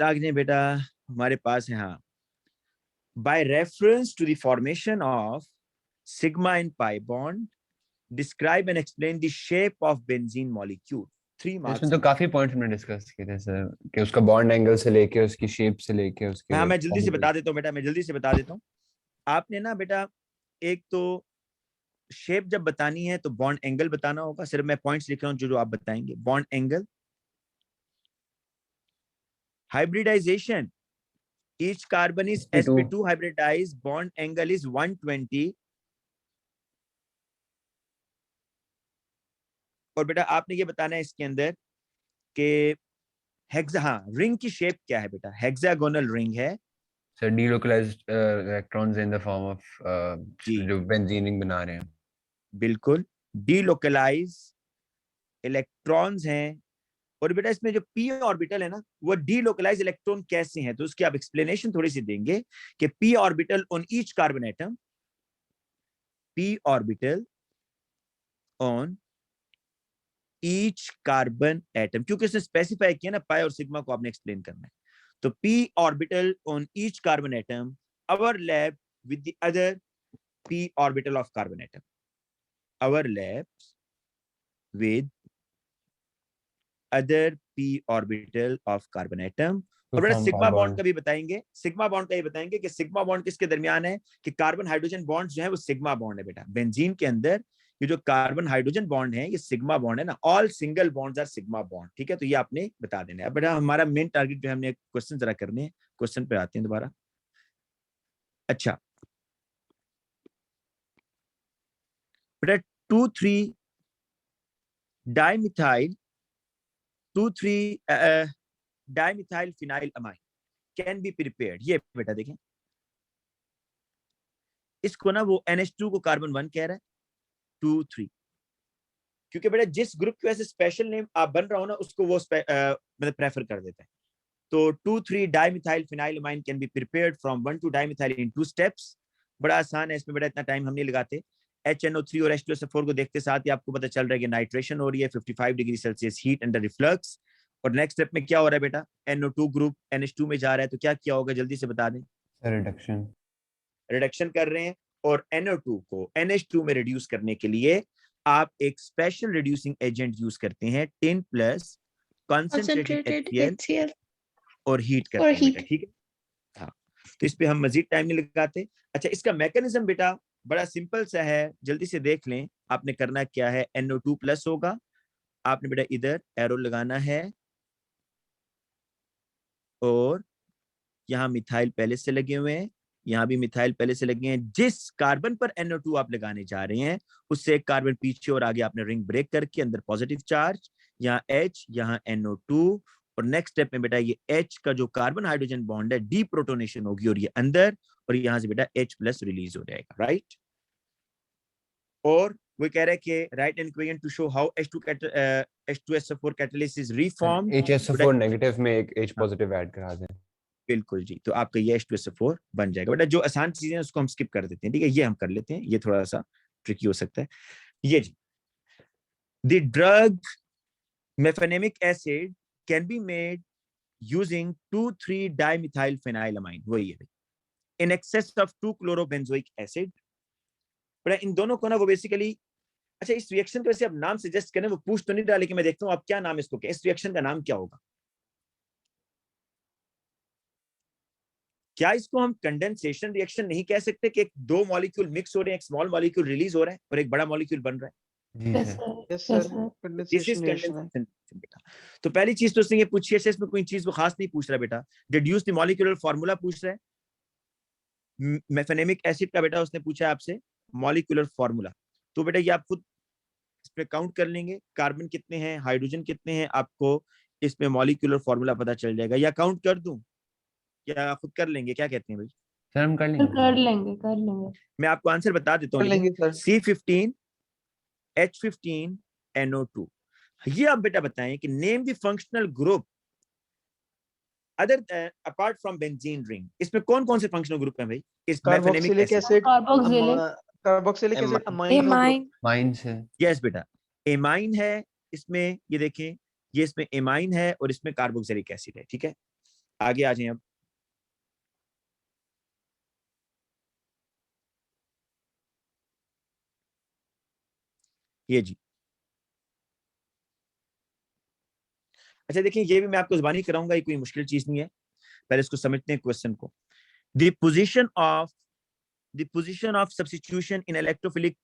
आगे बेटा हमारे पास है, हाँ, by reference to the formation of sigma and pi bond describe and explain the shape of benzene molecule. 3 marks. इसमें तो काफी पॉइंट्स हमने डिस्कस किए थे सर, कि उसका बॉन्ड एंगल से लेके उसकी शेप से लेके उसके। हाँ मैं जल्दी से बता देता हूँ बेटा, मैं जल्दी से बता देता हूँ। आपने ना बेटा एक तो शेप जब बतानी है तो बॉन्ड एंगल बताना होगा। सिर्फ मैं पॉइंट्स लिख रहा हूँ जो आप बताएंगे। Bond angle, hybridization, each carbon is sp2 hybridized, bond angle is 120। और बेटा आपने ये बताना है इसके अंदर कि हेक्सा, हाँ, रिंग की शेप क्या है बेटा, हेक्सागोनल रिंग है sir. Delocalised electrons in the form of जो बेंजीन रिंग बना रहे हैं। बिल्कुल, डीलोकलाइज इलेक्ट्रॉन्स हैं। और बेटा इसमें जो p ऑर्बिटल है ना, वो डीलोकलाइज इलेक्ट्रॉन कैसे हैं, तो उसकी आप एक्सप्लेनेशन थोड़ी सी देंगे कि p orbital on each carbon atom, p orbital on each carbon atom, क्योंकि उसने स्पेसिफाई किया ना पाई और सिग्मा को आपने एक्सप्लेन करना है। तो p orbital on each carbon atom overlap with the other p orbital of carbon atom, overlaps with other p orbital of carbon atom। और बेटा सिग्मा बॉन्ड का भी बताएंगे, सिग्मा बॉन्ड का ही बताएंगे कि सिग्मा बॉन्ड किसके दरमियान है, कि कार्बन हाइड्रोजन बॉन्ड जो है वो सिग्मा बॉन्ड है बेटा। बेंजीन के अंदर ये जो कार्बन हाइड्रोजन बॉन्ड है ये सिग्मा बॉन्ड है ना, all single bonds are sigma bond. ठीक है, तो ये आपने बता देना है। अब बेटा हमारा मेन टारगेट जो है, हमने क्वेश्चन जरा करने हैं, क्वेश्चन पे आते हैं दोबारा। अच्छा बेटा 2,3 dimethyl 2,3 dimethyl phenyl amine can be prepared. ये बेटा देखें, इसको ना वो NH2 को कार्बन 1 कह रहा है, 2,3, क्योंकि बेटा जिस ग्रुप की वजह से स्पेशल नेम आप बन रहा हो ना उसको वो मतलब प्रेफर कर देता है। तो 2,3 dimethyl phenyl amine can be prepared from 1 to dimethyl in 2 steps. बड़ा आसान है, इसमें बेटा इतना टाइम हम नहीं लगाते। HNO3 और H2SO4 को देखते साथ ही आपको पता चल रहा है कि नाइट्रेशन हो रही है 55 degree Celsius heat under reflux. और नेक्स्ट स्टेप में क्या हो रहा है बेटा, NO2 ग्रुप NH2 में जा रहा है, तो क्या किया होगा जल्दी से बता दें। रिडक्शन कर रहे हैं, और NO2 को NH2 में रिड्यूस करने के लिए आप एक स्पेशल रिड्यूसिंग एजेंट यूज करते हैं, टिन प्लस कंसंट्रेटेड HCl और हीट करते हैं बेटा। ठीक है, हाँ, तो इस पे हम मजीद टाइम नहीं लगाते। अच्छा, इसका मैकेनिज्म बेटा बड़ा सिंपल सा है, जल्दी से देख लें। आपने करना क्या है, NO2 प्लस होगा, आपने बेटा इधर एरो लगाना है, और यहाँ मिथाइल पहले से लगे हुए हैं, यहाँ भी मिथाइल पहले से लगे हैं। जिस कार्बन पर NO2 आप लगाने जा रहे हैं उससे एक कार्बन पीछे और आगे आपने रिंग ब्रेक करके अंदर पॉजिटिव चार्ज, यहाँ H, यहाँ NO2, और नेक्स्ट स्टेप में बेटा ये H का जो कार्बन हाइड्रोजन बॉन्ड है डीप्रोटोनेशन होगी और ये अंदर, और यहाँ से बेटा H प्लस रिलीज हो जाएगा, राइट। और वो कह रहे हैं कि write an equation to show how H2SO4 catalyst is reformed. HSO4 negative में एक H पॉजिटिव ऐड करा दें। बिल्कुल जी। तो आपका ये H2SO4 बन जाएगा। बेटा जो आसान चीजें हैं उसको हम स्किप कर देते हैं, ठीक है, ये हम कर लेते हैं, ये थोड़ा सा ट्रिकी हो सकता है। ये जी, the drug mefenamic acid can be made using 2,3-dimethyl-phenylamine, वही है in excess of 2-chlorobenzoic acid. बेटा इन दोनों को ना वो बेसिकली, अच्छा इस रिएक्शन को वैसे आप नाम सजेस्ट करें, वो पूछ तो नहीं रहा, लेकिन मैं देखता हूँ आप क्या नाम इसको, इस रिएक्शन का नाम क्या होगा? क्या इसको हम कंडेंसेशन रिएक्शन नहीं कह सकते कि एक दो मॉलिक्यूल मिक्स हो रहे हैं, एक स्मॉल मॉलिक्यूल रिलीज हो रहा है और एक बड़ा मॉलिक्यूल बन रहा है? जी yes sir. Sir, yes yes sir, sir. This is condensation reaction है। कंडेंसेशन बेटा। तो पहली चीज तो उसने ये पूछी है, इसमें कोई चीज वो खास नहीं पूछ रहा बेटा, डिड्यूस द मॉलिक्यूलर फार्मूला पूछ रहा है। मेफेनेमिक एसिड का बेटा उसने पूछा है आपसे मॉलिक्यूलर फार्मूला, तो बेटा ये आप खुद इस पे काउंट कर लेंगे, कार्बन कितने हैं, हाइड्रोजन कितने हैं, आपको इसमें मॉलिक्यूलर फार्मूला पता चल जाएगा। या काउंट कर दूं, या खुद कर लेंगे, क्या कहते हैं भाई? सर हम कर सर लेंगे। कर लेंगे, कर लेंगे। मैं आपको आंसर बता देता हूँ, कर लेंगे सर। C15 H15 NO2। ये आप बेटा बताएं कि name the functional group other apart from benzene ring, इसमें कौन कौन से फंक्शनल ग्रुप हैं भाई इस mefenamic carboxylic acid? Acid, carboxylic, carboxylic acid, amine amine, mine से। यस बेटा, एमाइन है इसमें, ये देखें, ये इसमें एमाइन है और इसमें कार्बोक्सिलिक एसिड है, ठीक है। आगे आ जाएं अब, ये जी, अच्छा देखिए ये भी मैं आपको जुबानी कराऊंगा, ये कोई मुश्किल चीज नहीं है, पहले इसको समझते हैं क्वेश्चन को। The position of substitution in electrophilic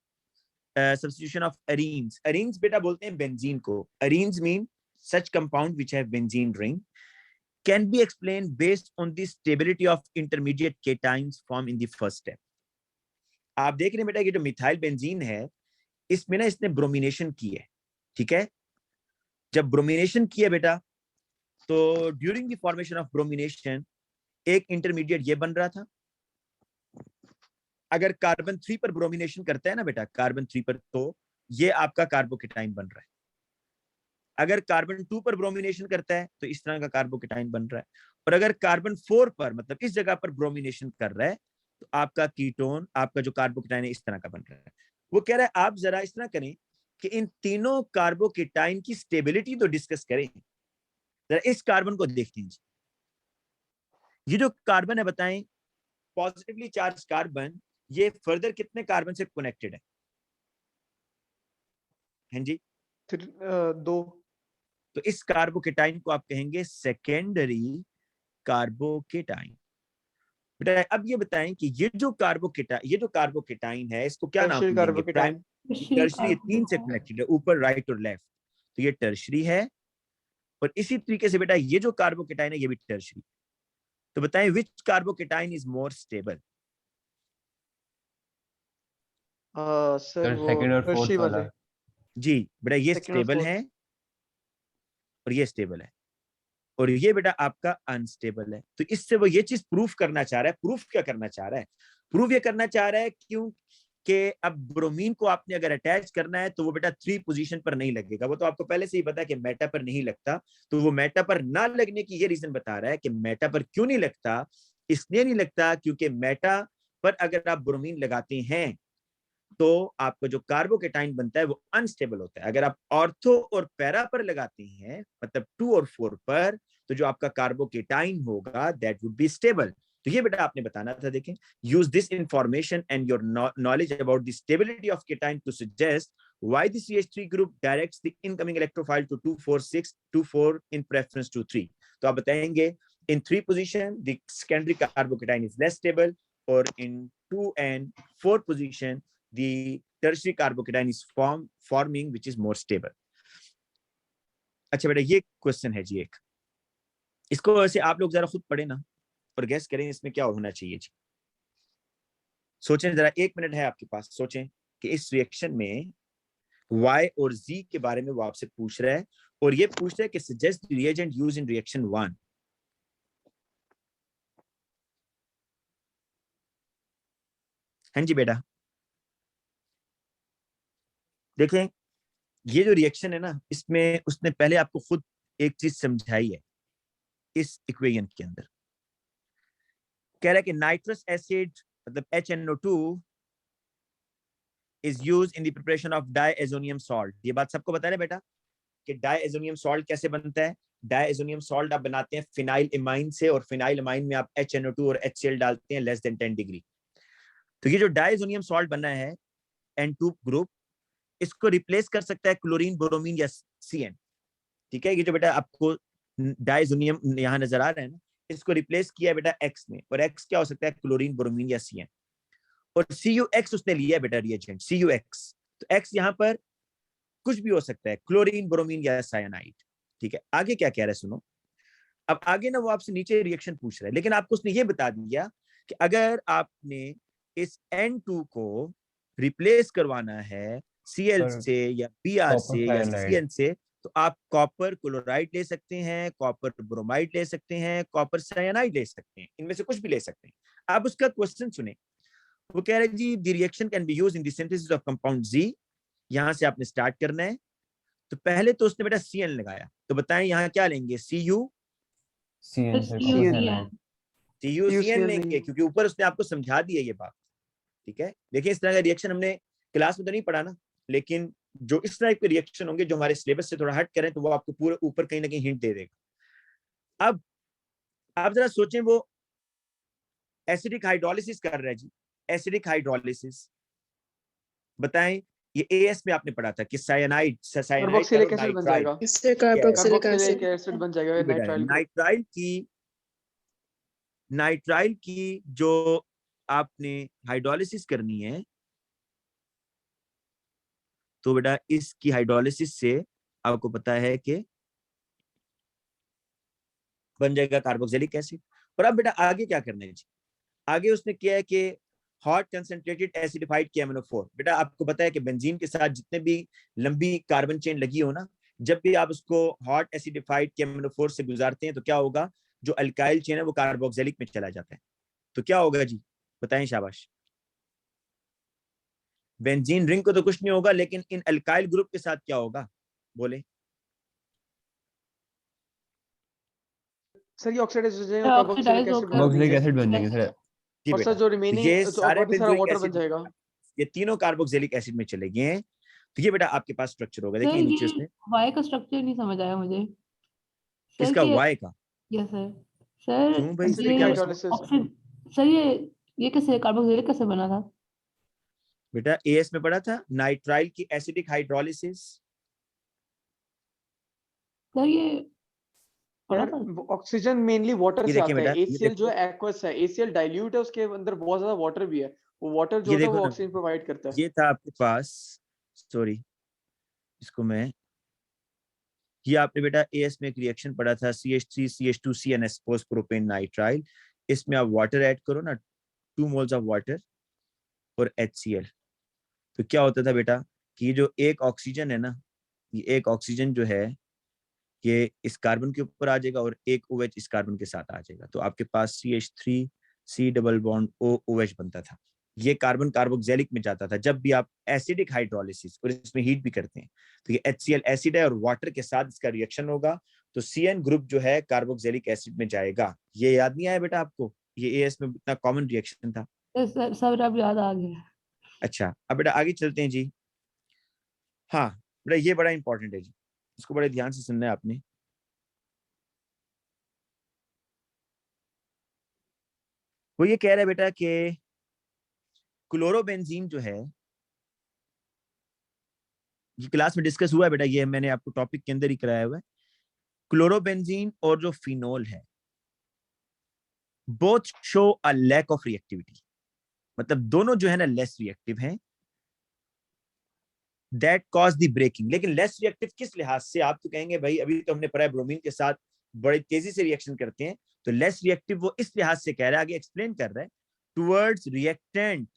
substitution of arenes, arenes बेटा बोलते हैं बेंजीन को, arenes mean such compound which have benzene ring can be explained based on the stability of intermediate cations formed in the first step। आप देख रहे हैं बेटा, ये जो मिथाइल बेंजीन है इसमें ना इसने ब्रोमिनेशन की है, ठीक है। जब ब्रोमिनेशन किया बेटा, तो during the formation of bromination एक इंटरमीडिएट ये बन रहा था। अगर कार्बन 3 पर ब्रोमिनेशन करता है ना बेटा, कार्बन 3 पर, तो ये आपका कार्बोकेटाइन बन रहा है। अगर कार्बन 2 पर ब्रोमिनेशन करता है तो इस तरह का कार्बोकेटाइन बन रहा है। और अगर कार्बन 4 पर, मतलब इस जगह पर ब्रोमिनेशन कर रहा है, तो आपका कीटोन, आपका जो कार्बोकेटाइन है इस तरह का बन रहा है। वो कह रहा है आप जरा इस तरह करें कि इन तीनों कार्बोकेटाइन की स्टेबिलिटी तो डिस्कस करें। जरा इस कार्बन को देखते हैं जी, ये जो कार्बन है बताएं, पॉजिटिवली चार्ज कार्बन, ये फर्दर कितने कार्बन से कनेक्टेड है? हैं जी, 2। तो इस कार्बोकेटाइन को आप कहेंगे सेकेंडरी कार्बोकेटाइन। बेटा अब ये बताएं कि ये जो कार्बोकेटाइन है इसको क्या नाम टर्शियरी देंगे? कार्बोकेटाइन। टर्शरी, ये तीन से कनेक्टेड है, ऊपर, राइट और लेफ्ट, तो ये टर्शरी है। और इसी तरीके से बेटा ये जो कार्बोकेटाइन है ये भी टर्शरी। तो बताएं which carbocation is more stable? Sir वो सेकंड और फोर्थ टर्शियरी वाला। वाले, जी बेटा ये सेकंड और स्टेबल फोर्थ। है और ये स्टेबल है, और ये बेटा आपका अनस्टेबल है। तो इससे वो ये चीज प्रूफ करना चाह रहा है, प्रूफ क्या करना चाह रहा है? प्रूफ ये करना चाह रहा है क्यों कि अब ब्रोमीन को आपने अगर अटैच करना है तो वो बेटा 3 पोजीशन पर नहीं लगेगा। वो तो आपको पहले से ही पता है कि मेटा पर नहीं लगता। तो वो मेटा पर ना लगने की ये रीजन बता रहा है कि मेटा पर क्यों नहीं लगता। इसलिए नहीं लगता क्योंकि मेटा पर अगर आप ब्रोमीन लगाते हैं तो आपका जो कार्बोकेटाइन बनता है वो अनस्टेबल होता है। अगर आप ऑर्थो और पैरा पर लगाते हैं, मतलब 2 और 4 पर, तो जो आपका कार्बोकेटाइन होगा दैट वुड बी स्टेबल। तो ये बेटा आपने बताना था। देखें, use this information and your knowledge about the stability of cation to suggest why the CH3 group directs the incoming electrophile to 2,4,6,2,4 in preference to 3। तो आप बताएंगे in 3 position the secondary carbocation is less stable, or in 2 and 4 position the tertiary carbocation is forming which is more stable। अच्छा बेटा ये question है जी एक, इसको वैसे आप लोग जरा खुद पढ़े ना और गैस करें इसमें क्या होना चाहिए जी। सोचें जरा, 1 मिनट है आपके पास, सोचें कि इस रिएक्शन में Y और Z के बारे में वो आपसे पूछ रहा है, और ये पूछ रहा है कि suggest reagent use in reaction 1। हाँ जी बेटा, देखें ये जो रिएक्शन है ना, इसमें उसने पहले आपको खुद एक चीज समझाई है इस इक्वेशन के अंदर। कह रहा है कि नाइट्रस एसिड मतलब HNO2 is used in the preparation of diazonium salt. ये बात सबको पता है बेटा कि डायएजोनियम सॉल्ट कैसे बनता है। डायएजोनियम सॉल्ट आप बनाते हैं फिनाइल इमाइन से, और फिनाइल इमाइन में आप HNO2 और HCl डालते हैं लेस देन 10 डिग्री। तो ये जो डायएजोनियम सॉल्ट बना है N2 ग्रुप, इसको रिप्लेस कर सकता है क्लोरीन, ब्रोमीन या CN। ठीक है, ये जो बेटा आपको डायएजोनियम यहाँ नजर आ रहा है ना, इसको रिप्लेस किया है बेटा X में, और X क्या हो सकता है, क्लोरीन, ब्रोमीन या CN। और CuX उसने लिया है बेटा रिएजेंट CuX। तो X यहाँ पर कुछ भी हो सकता है, क्लोरीन, ब्रोमीन या साइनाइड। ठीक है, आगे क्या कह रहा है सुनो। अब आगे ना वो आपसे नीचे रिएक्शन पूछ रहा है, लेकिन आपको उसने ये बता दिया कि अगर आपने इस N2 को रिप्लेस करवाना है Cl से या Br से या CN से, तो आप कॉपर क्लोराइड ले सकते हैं, कॉपर ब्रोमाइड ले सकते हैं, कॉपर साइनाइड ले सकते हैं, इनमें से कुछ भी ले सकते हैं। आप उसका क्वेश्चन सुने, वो कह रहे जी the reaction can be used in the synthesis of compound Z। यहां से आपने स्टार्ट करना है। तो पहले तो उसने बेटा CN लगाया, तो बताएं यहाँ क्या लेंगे, CuCN लेंगे, क्योंकि ऊपर उसने आपको समझा दिया ये बात। ठीक है, देखिए इस तरह का रिएक्शन हमने क्लास में तो नहीं पढ़ा ना, लेकिन जो इस तरह के रिएक्शन होंगे जो हमारे सिलेबस से थोड़ा हट करें, तो वो आपको पूरे ऊपर कहीं ना कहीं हिंट दे देगा। अब आप जरा सोचें, वो एसिडिक हाइड्रोलिसिस कर रहा है जी, एसिडिक हाइड्रोलिसिस। बताएं, ये AS में आपने पढ़ा था कि साइनाइड कार्बोक्सिलिक एसिड बन जाएगा, इससे कार्बोक्सिलिक एसिड एसिड बन जाएगा नाइट्राइल की जो आपने हाइड्रोलिसिस करनी है, तो बेटा इसकी हाइड्रोलिसिस से आपको पता है कि बन जाएगा कार्बोक्सिलिक एसिड। और अब बेटा आगे क्या करना है जी, आगे उसने किया है कि हॉट कंसंट्रेटेड एसिडिफाइड KMnO4। बेटा आपको पता है कि बेंजीन के साथ जितने भी लंबी कार्बन चेन लगी हो ना, जब भी आप उसको हॉट एसिडिफाइड KMnO4 से गुजारते हैं, तो क्या होगा, जो अल्काइल चेन है वो कार्बोक्सिलिक में चला जाता है। तो क्या होगा जी, बताएं, शाबाश। बेंजीन रिंग को तो कुछ नहीं होगा, लेकिन इन अल्काइल ग्रुप के साथ क्या होगा, बोले सर। ये ऑक्सीडाइज हो जाएगा, कार्बोक्सिलिक एसिड बन जाएंगे सर। जी और बेटा, सर जो रिमेनिंग ये तो सारे बहुत सारा बेंजोइक वाटर बन एसिड, जाएगा। ये तीनों कार्बोक्सिलिक एसिड में चले गए हैं। तो ये बेटा आपके पास स्ट्रक्चर होगा, देखिए नीचे उसने वाई का स्ट्रक्चर नहीं समझ आया मुझे सर। किसका, कि वाई का? Yes sir. सर क्यों भाई, एसिडिक ये हाइड्रोलिसिस। ऑक्सीजन, सर ये कैसे कार्बोक्सिलिक कैसे बना था? बेटा AS में पढ़ा था, नाइट्राइल की एसिडिक हाइड्रोलिसिस। सर ये पढ़ा यार था। ऑक्सीजन मेनली वाटर ये से देखिए आता है, बेटा, ये HCl जो देखो, है एक्वस है, HCl डाइल्यूट है, उसके अंदर बहुत ज्यादा वाटर भी है, वो वाटर जो ये होता है देखो वो ना, ऑक्सीजन प्रोवाइड करता है। ये था आपके पास, सॉरी इसको मैं, ये आपने बेटा AS में एक रिएक्शन पढ़ा था, CH3 CH2 CNS propane nitrile. इसमें आप वाटर ऐड करो ना, 2 मोल्स ऑफ वाटर और HCl। तो क्या होता था बेटा कि ये जो एक ऑक्सीजन है ना, ये एक ऑक्सीजन जो है ये इस कार्बन के ऊपर आ जाएगा, और एक OH इस कार्बन के साथ आ जाएगा, तो आपके पास CH3 C double bond OH बनता था। ये कार्बन कार्बोक्सिलिक में जाता था जब भी आप एसिडिक हाइड्रोलिसिस और इसमें हीट भी करते हैं। तो ये HCl एसिड है और वाटर के साथ इसका रिएक्शन होगा, तो CN ग्रुप जो है कार्बोक्सिलिक एसिड में जाएगा। ये याद नहीं आया बेटा आपको, ये AS में इतना कॉमन रिएक्शन था। सर अब याद आ गया। अच्छा, अब बेटा आगे चलते हैं जी। हाँ बेटा, ये बड़ा इंपॉर्टेंट है जी, इसको बड़े ध्यान से सुनना है आपने। वो ये कह रहा है बेटा कि क्लोरोबेंजीन जो है, ये क्लास में डिस्कस हुआ है बेटा, ये मैंने आपको टॉपिक के अंदर ही कराया हुआ है। क्लोरोबेंजीन और जो फिनोल है, both show a lack of reactivity, मतलब दोनों जो है ना लेस रिएक्टिव हैं, दैट कॉज द ब्रेकिंग। लेकिन लेस रिएक्टिव किस लिहाज से, आप तो कहेंगे भाई अभी तो हमने पढ़ा है ब्रोमीन के साथ बड़ी तेजी से रिएक्शन करते हैं, तो लेस रिएक्टिव वो इस लिहाज से कह रहा है, आगे एक्सप्लेन कर रहा है, टुवर्ड्स रिएक्टेंट,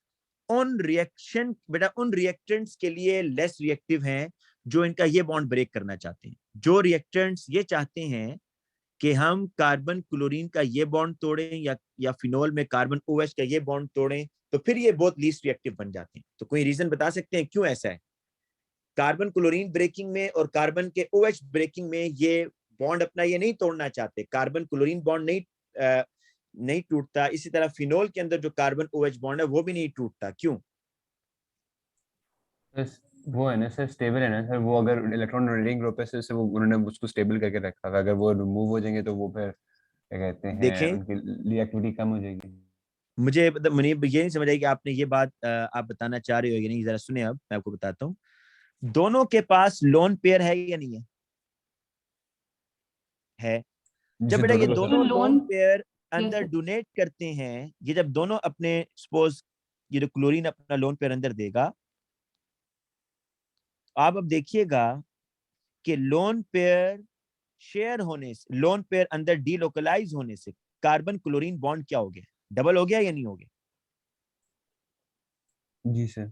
उन रिएक्शन बेटा उन रिएक्टेंट्स के लिए लेस रिएक्टिव हैं जो इनका ये बॉन्ड ब्रेक करना चाहते हैं। जो रिएक्टेंट्स ये चाहते हैं कि हम कार्बन क्लोरीन का ये बॉन्ड तोड़ें या फिनोल में कार्बन OH का ये बॉन्ड तोड़ें, तो फिर ये बहुत लीस्ट रिएक्टिव बन जाते हैं। तो कोई रीजन बता सकते हैं क्यों ऐसा है? कार्बन क्लोरीन ब्रेकिंग में और कार्बन के OH ब्रेकिंग में ये बॉन्ड अपना ये नहीं तोड़ना चाहते, कार्बन क्लोरीन बॉन्ड नहीं नहीं टूटता। इसी तरह फिनोल के अंदर जो कार्बन OH बॉन्ड है वो भी नहीं टूटता। क्यों? वो है ना सर, स्टेबल है ना सर, वो अगर इलेक्ट्रॉन रोटेटिंग ग्रुप है सर, से वो उन्होंने उसको स्टेबल करके रखा था। अगर वो रिमूव हो जाएंगे तो वो फिर क्या कहते हैं, देखें, उनकी रिएक्टिविटी कम हो जाएगी। मुझे मतलब मुनीब ये नहीं समझ आई कि आपने ये बात आप बताना चाह रहे हो या नहीं। जरा सुने, अब मैं आपको बताता हूँ। दोनों के पास लोन पेयर है या नहीं है? है। जब जिसे बेटा ये दोनों को दोनों लोन लोन पेयर यस अंदर डोनेट करते हैं, ये जब दोनों अपने सपोज ये जो क्लोरीन अपना लोन पेयर अंदर देगा, आप अब देखिएगा कि लोन पेयर शेयर होने से, लोन पेयर अंदर डीलोकलाइज होने से कार्बन क्लोरीन बॉन्ड क्या हो गया? डबल हो गया या नहीं हो गया? जी सर।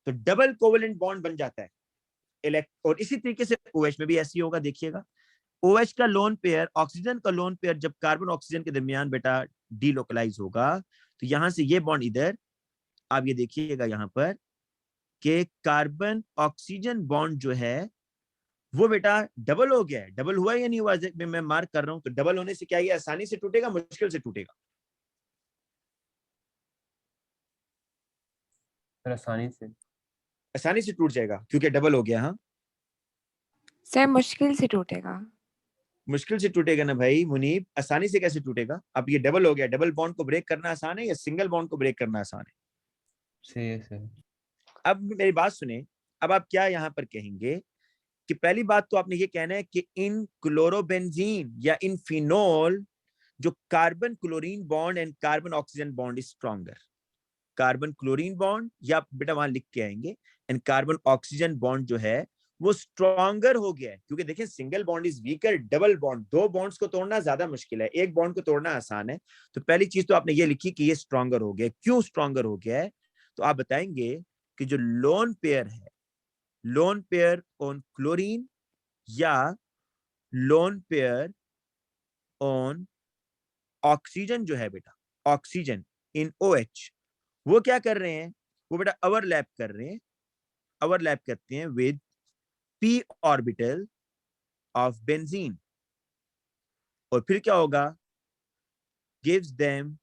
तो डबल कोवेलेंट बॉन्ड बन जाता है और इसी तरीके से OH में भी ऐसी होगा। देखिएगा, OH का लोन पेयर, ऑक्सीजन का लोन पेयर जब कार्बन ऑक्सीजन के दरमियान बेटा डीलोकलाइज होगा, तो यहां से ये बॉन्ड इधर, आप ये देखिएगा यहां पर कि कार्बन ऑक्सीजन बॉन्ड जो है वो बेटा डबल हो गया है। डबल हुआ या नहीं हुआ? मैं मार्क कर रहा हूं। तो डबल होने से क्या ये आसानी से टूटेगा, मुश्किल से टूटेगा? सर आसानी से। आसानी से टूट जाएगा क्योंकि डबल हो गया। हाँ, सर मुश्किल से टूटेगा। मुश्किल से टूटेगा ना भाई मुनीब, आसानी से कैसे टूटेगा? अब ये डबल हो गया। डबल बॉन्ड को ब्रेक करना आसान है या सिंगल बॉन्ड को ब्रेक करना आसान है? सही है सर। अब मेरी बात सुने, अब आप क्या यहां पर कहेंगे कि पहली बात तो आपने ये कहना है कि इन क्लोरोबेंजीन या इन फिनोल जो carbon chlorine bond and carbon oxygen bond is stronger. Carbon chlorine bond या बेटा वहां लिख के आएंगे, एंड कार्बन ऑक्सीजन बॉन्ड जो है वो स्ट्रॉन्गर हो गया है। क्योंकि देखिए single bond is weaker, double bond, दो बॉन्ड्स को तोड़ना ज्यादा मुश्किल है, एक बॉन्ड को तोड़ना आसान है। तो पहली चीज तो आपने ये लिखी कि ये स्ट्रॉन्गर हो गया। क्यों स्ट्रॉन्गर हो गया है? तो आप बताएंगे कि जो लोन पेयर है, लोन पेयर ऑन क्लोरीन या लोन पेयर ऑन ऑक्सीजन जो है बेटा, ऑक्सीजन इन OH, वो क्या कर रहे हैं? वो बेटा ओवरलैप कर रहे हैं, ओवरलैप करते हैं with p orbital of benzene. और फिर क्या होगा? Gives them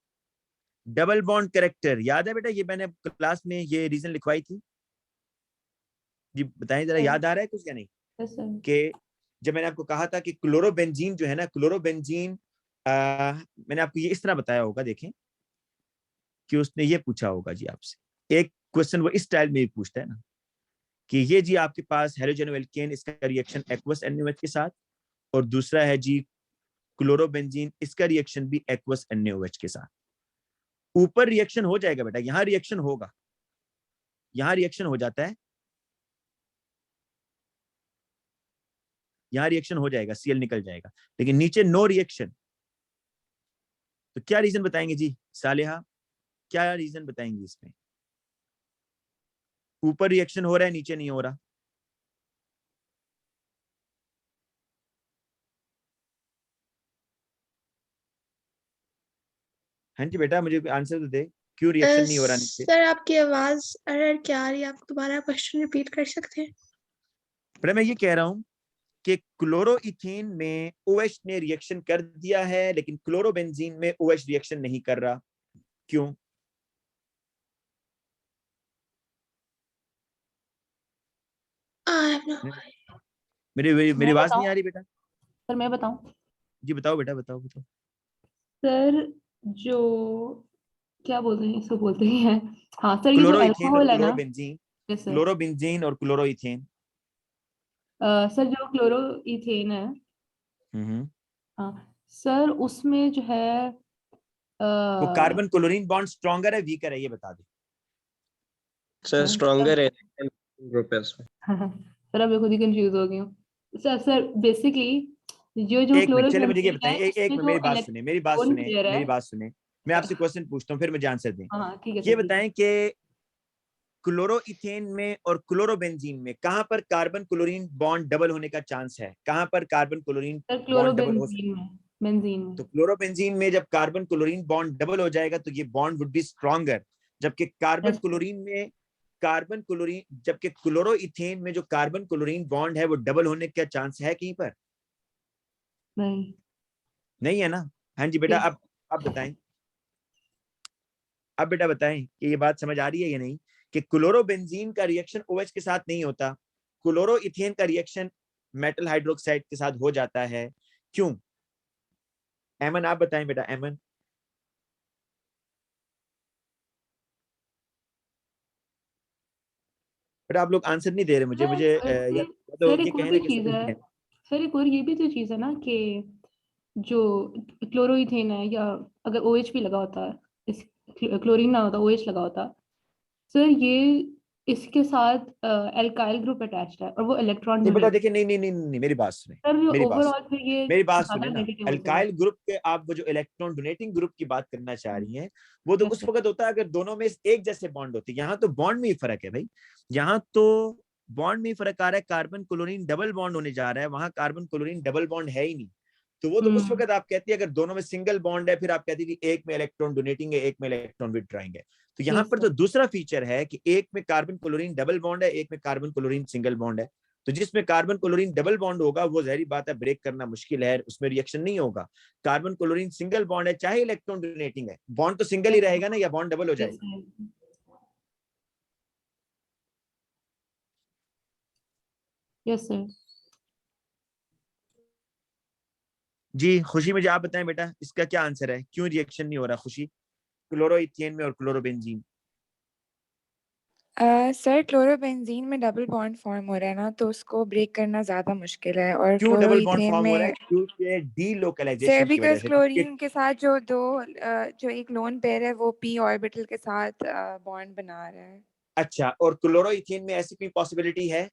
double bond character. याद है बेटा, ये मैंने क्लास में ये रीजन लिखवाई थी जी, बताएं जरा, याद आ रहा है कुछ या नहीं? यस सर कि जब मैंने आपको कहा था कि क्लोरोबेंजीन जो है ना, क्लोरोबेंजीन मैंने आपको ये इस तरह बताया होगा, देखें कि उसने ये पूछा होगा जी आपसे एक क्वेश्चन, वो इस स्टाइल में भी पूछता है ना कि ये जी आपके पास हेलोजन एल्केन, इसका रिएक्शन एक्वस NaOH के साथ, और दूसरा है जी क्लोरोबेंजीन, इसका रिएक्शन भी एक्वस NaOH के साथ। ऊपर रिएक्शन हो जाएगा बेटा, यहां रिएक्शन होगा, यहां रिएक्शन हो जाता है, यहां रिएक्शन हो जाएगा, Cl निकल जाएगा, लेकिन नीचे नो रिएक्शन। तो क्या रीजन बताएंगे जी सालेहा, क्या रीजन बताएंगे इसमें? ऊपर रिएक्शन हो रहा है, नीचे नहीं हो रहा। हाँ जी बेटा, मुझे आंसर तो दे, क्यों रिएक्शन नहीं हो रहा नीचे? सर आपकी आवाज अरे क्या आ रही है, आप दोबारा क्वेश्चन रिपीट कर सकते हैं? बेटा मैं ये कह रहा हूं कि क्लोरोइथेन में OH ने रिएक्शन कर दिया है, लेकिन क्लोरोबेंजीन में OH रिएक्शन नहीं कर रहा। क्यों? मेरी आवाज नहीं आ रही बेटा? सर मैं बताऊं? जी बताओ बेटा, बताओ बताओ। सर जो क्या बोलते हैं इसको, बोलते ही हैं, हाँ सर, ये जो क्लोरोइथेन और अल्कोहल है ना, क्लोरोबेंजीन, यस सर, क्लोरोबेंजीन और क्लोरोइथेन। सर जो क्लोरोइथेन है, हम्म, हाँ सर, उसमें जो है वो कार्बन क्लोरीन बॉन्ड स्ट्रॉन्गर है वीकर है, ये बता दे। सर स्ट्रॉन्गर है ग्रुप है उसमें। सर अब मैं खुद ही कंफ्यूज हो गई हूँ। सर बेसिकली जो एक मिनट, चले मुझे ये क्लोरोबेंजीन बताएं, है एक उसमें मिनट, जो मेरी बात सुने, मेरी बात इलेक्ट्रॉन सुने, पेयर है, मेरी बात सुने। मैं आपसे क्वेश्चन पूछता हूँ, फिर मुझे आंसर दें। हाँ ठीक है ये सर, ठीक है। बताएं कि क्लोरोइथेन में और क्लोरोबेंजीन में कहां पर कार्बन क्लोरीन बॉन्ड डबल होने का चांस है? कहां पर carbon chlorine sir bond double हो सकता क्लोरोबेंजीन में, बेंजीन है? तो में। क्लोरोबेंजीन में जब कार्बन क्लोरीन बॉन्ड डबल हो जाएगा तो ये बॉन्ड वुड बी स्ट्रॉन्गर, जबकि कार्बन यस क्लोरीन में कार्बन क्लोरीन, जबकि क्लोरोइथेन में जो कार्बन क्लोरीन बॉन्ड है वो डबल होने का चांस है कहीं पर? नहीं, नहीं है ना? हाँ जी बेटा, यस आप बताएं। अब बेटा बताएं कि ये बात समझ आ रही है या नहीं कि क्लोरोबेंजीन का रिएक्शन OH के साथ नहीं होता, क्लोरोइथेन का रिएक्शन मेटल हाइड्रोक्साइड के साथ हो जाता है, क्यों? एमन आप बताएं बेटा, एमन। बेटा आप लोग आंसर नहीं दे रहे मुझे, या तो सर ये एक और कहना भी कि चीज समझ है, नहीं है। सर एक और ये भी तो चीज है ना कि जो क्लोरोइथेन है, या अगर OH भी लगा होता, इस क्लोरीन ना होता, OH लगा होता, सर ये इसके साथ एल्काइल ग्रुप अटैच्ड है और वो इलेक्ट्रॉन नहीं बेटा डोनेट, देखिए, नहीं नहीं नहीं नहीं, मेरी बात सुने, सर मेरी बात ओवरऑल सुने, फिर ये मेरी बात ज्यादा सुने ना। नेगेटिव हो जाएगा। अल्काइल ग्रुप के आप वो जो इलेक्ट्रॉन डोनेटिंग ग्रुप की बात करना चाह रही हैं, वो तो Yes, उस sir. वक्त होता है अगर दोनों में एक जैसे बॉन्ड होते हैं। यहाँ तो बॉन्ड में ही फर्क है भाई, यहाँ तो बॉन्ड में ही फर्क आ रहा है। कार्बन क्लोरीन डबल बॉन्ड होने जा रहा है, वहां कार्बन क्लोरीन डबल बॉन्ड है ही नहीं। तो वो तो उस वक्त आप कहती है अगर दोनों में सिंगल बॉन्ड है, फिर आप कहती है कि एक में इलेक्ट्रॉन डोनेटिंग है, एक में इलेक्ट्रॉन विथड्राइंग है। तो यहाँ Yes, पर sir. तो दूसरा फीचर है कि एक में कार्बन क्लोरीन डबल बॉन्ड है, एक में कार्बन क्लोरीन सिंगल बॉन्ड है। तो जिसमें कार्बन क्लोरीन डबल बॉन्ड होगा वो जहरी बात है ब्रेक करना मुश्किल है, उसमें रिएक्शन नहीं होगा। कार्बन क्लोरीन सिंगल बॉन्ड है, चाहे इलेक्ट्रॉन डोनेटिंग है, बॉन्ड तो सिंगल ही रहेगा ना, या बॉन्ड डबल हो Yes, जाएगा? sir. Yes, sir. जी खुशी, मुझे आप बताएं बेटा इसका क्या आंसर है, क्यों रिएक्शन नहीं हो रहा खुशी क्लोरोइथेन में और क्लोरोबेंजीन? सर क्लोरोबेंजीन में डबल बॉन्ड फॉर्म हो रहा है ना, तो उसको ब्रेक करना ज्यादा मुश्किल है, और क्यों डबल बॉन्ड क्लोरोइथेन फॉर्म हो रहा है? में क्योंकि सर डीलोकलाइजेशन की वजह बिकॉज से। क्लोरीन के साथ जो एक लोन पेयर है वो p ऑर्बिटल के साथ बॉन्ड बना रहा है। अच्छा, और क्लोरोइथेन में ऐसी कोई पॉसिबिलिटी है?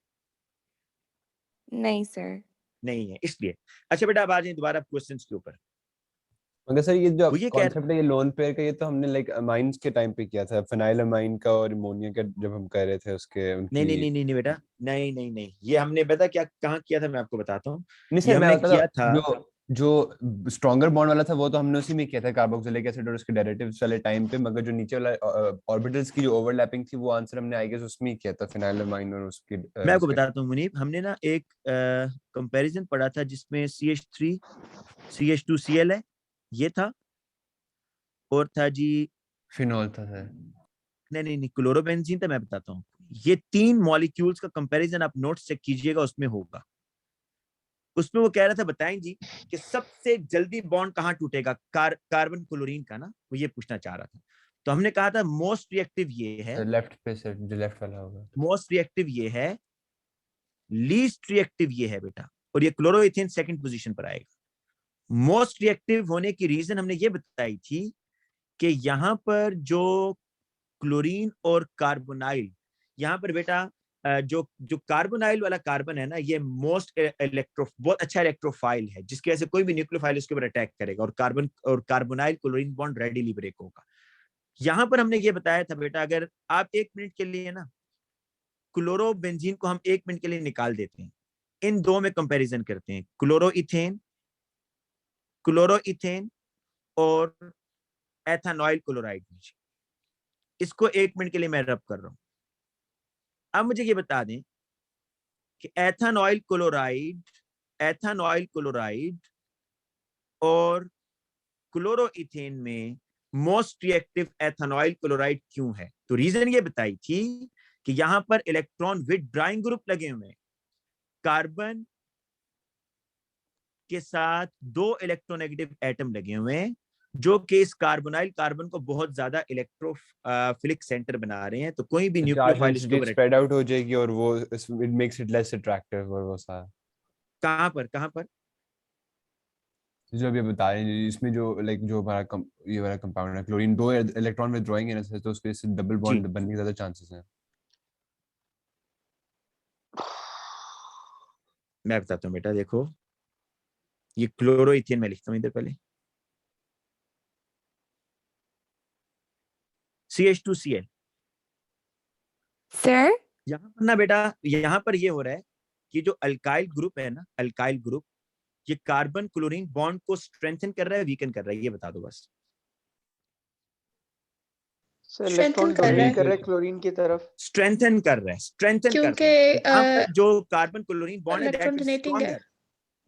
नहीं सर। नहीं है, इसलिए। अच्छा बेटा अब आ जाए दोबारा क्वेश्चंस के ऊपर। मगर सर ये जो वो ये कह कॉन्सेप्ट है ये लोन पेयर का, ये तो हमने लाइक अमाइंस के टाइम पे किया था, फिनाइल अमाइन का और अमोनिया का, जब हम कर रहे थे उसके नहीं उनकी। नहीं नहीं नहीं नहीं बेटा, नहीं नहीं नहीं, ये हमने पता क्या कहाँ किया था, मैं आपको बताता हूँ। नहीं ये सर मैं हमने बता किया था, जो जो स्ट्रॉन्गर बॉन्ड वाला था वो तो हमने उसी में किया था, कार्बोक्सिलिक एसिड और उसके डेरिवेटिव्स वाले टाइम पे। मगर जो नीचे वाला ऑर्बिटल्स की जो ओवरलैपिंग थी वो आंसर हमने आई गेस उसमें ही किया था, फिनाइलमाइन और उसकी मैं आपको बताता हूँ मुनीब, हमने ना एक कंपैरिजन पढ़ा था जिसमें CH3 CH2Cl है, ये था, और था जी, फिनॉल था सर। नहीं नहीं नहीं, क्लोरोबेंजीन था। मैं बताता हूँ, ये 3 मॉलिक्यूल्स का कंपैरिजन आप नोट्स चेक कीजिएगा, उसमें होगा। उसमें वो कह रहा था, बताएं जी कि सबसे जल्दी बॉन्ड कहाँ टूटेगा, कार्बन क्लोरीन का ना, वो ये पूछना चाह रहा था। तो हमने कहा था मोस्ट रिएक्टिव ये है, लेफ्ट पे सर, जो लेफ्ट वाला होगा। मोस्ट रिएक्टिव ये है, लीस्ट रिएक्टिव ये है बेटा, और ये क्लोरोइथेन सेकंड पोजीशन पर आएगा। मोस्ट रिएक्टिव होने की रीजन हमने ये बताई थी कि यहां पर जो क्लोरीन और कार्बोनाइल, यहाँ पर बेटा जो जो कार्बोनाइल वाला कार्बन है ना, ये मोस्ट बहुत अच्छा इलेक्ट्रोफाइल है, जिसकी वजह से कोई भी न्यूक्लियोफाइल उसके ऊपर अटैक करेगा, और carbonyl chlorine bond readily break होगा। यहां पर हमने ये बताया था बेटा, अगर आप 1 मिनट के लिए ना क्लोरोबेंजीन को हम 1 मिनट के लिए निकाल देते हैं, इन दो में कंपैरिजन करते हैं, क्लोरोइथेन और एथानॉइल क्लोराइड, इसको 1 मिनट के लिए मैं रब कर रहा हूं। अब मुझे ये बता दें कि एथानॉइल क्लोराइड और क्लोरोइथेन में मोस्ट रिएक्टिव एथानॉइल क्लोराइड क्यों है? तो रीजन ये बताई थी कि यहां पर इलेक्ट्रॉन विथड्राइंग ग्रुप लगे हुए हैं, कार्बन के साथ 2 इलेक्ट्रोनेगेटिव एटम लगे हुए हैं, जो कि इस कार्बोनाइल कार्बन को बहुत ज्यादा इलेक्ट्रोफिलिक सेंटर बना रहे हैं। तो कोई भी चार्ज न्यूक्लियोफाइल इसके डेंसिटी ऊपर स्प्रेड आउट हो जाएगी और वो it makes it less attractive और वो सारा। कहां पर जो अभी बता रहे हैं इसमें जो लाइक जो हमारा ये वाला कंपाउंड है क्लोरीन, 2 इलेक्ट्रॉन विथड्रॉइंग है ना सर, तो उसके से डबल जी, बॉन्ड बनने के ज्यादा चांसेस हैं। मैं बताता हूँ बेटा, देखो ये क्लोरोइथेन में लिखता हूँ इधर पहले, CH2Cl। सर यहाँ पर ना बेटा, यहाँ पर ये हो रहा है कि जो अल्काइल ग्रुप है ना, अल्काइल ग्रुप, ये कार्बन क्लोरीन बॉन्ड को स्ट्रेंथन कर रहा है, वीकन कर रहा है, ये बता दो बस। सर Strengthen इलेक्ट्रॉन कर रहा डोनेट है कर रहा है क्लोरीन की तरफ। स्ट्रेंथन कर रहा है, स्ट्रेंथन कर क्योंकि रहा है। यहाँ पर जो कार्बन क्लोरीन बॉन्ड है दैट इलेक्ट्रॉन इज डोनेटिंग है। स्ट्रॉन्गर।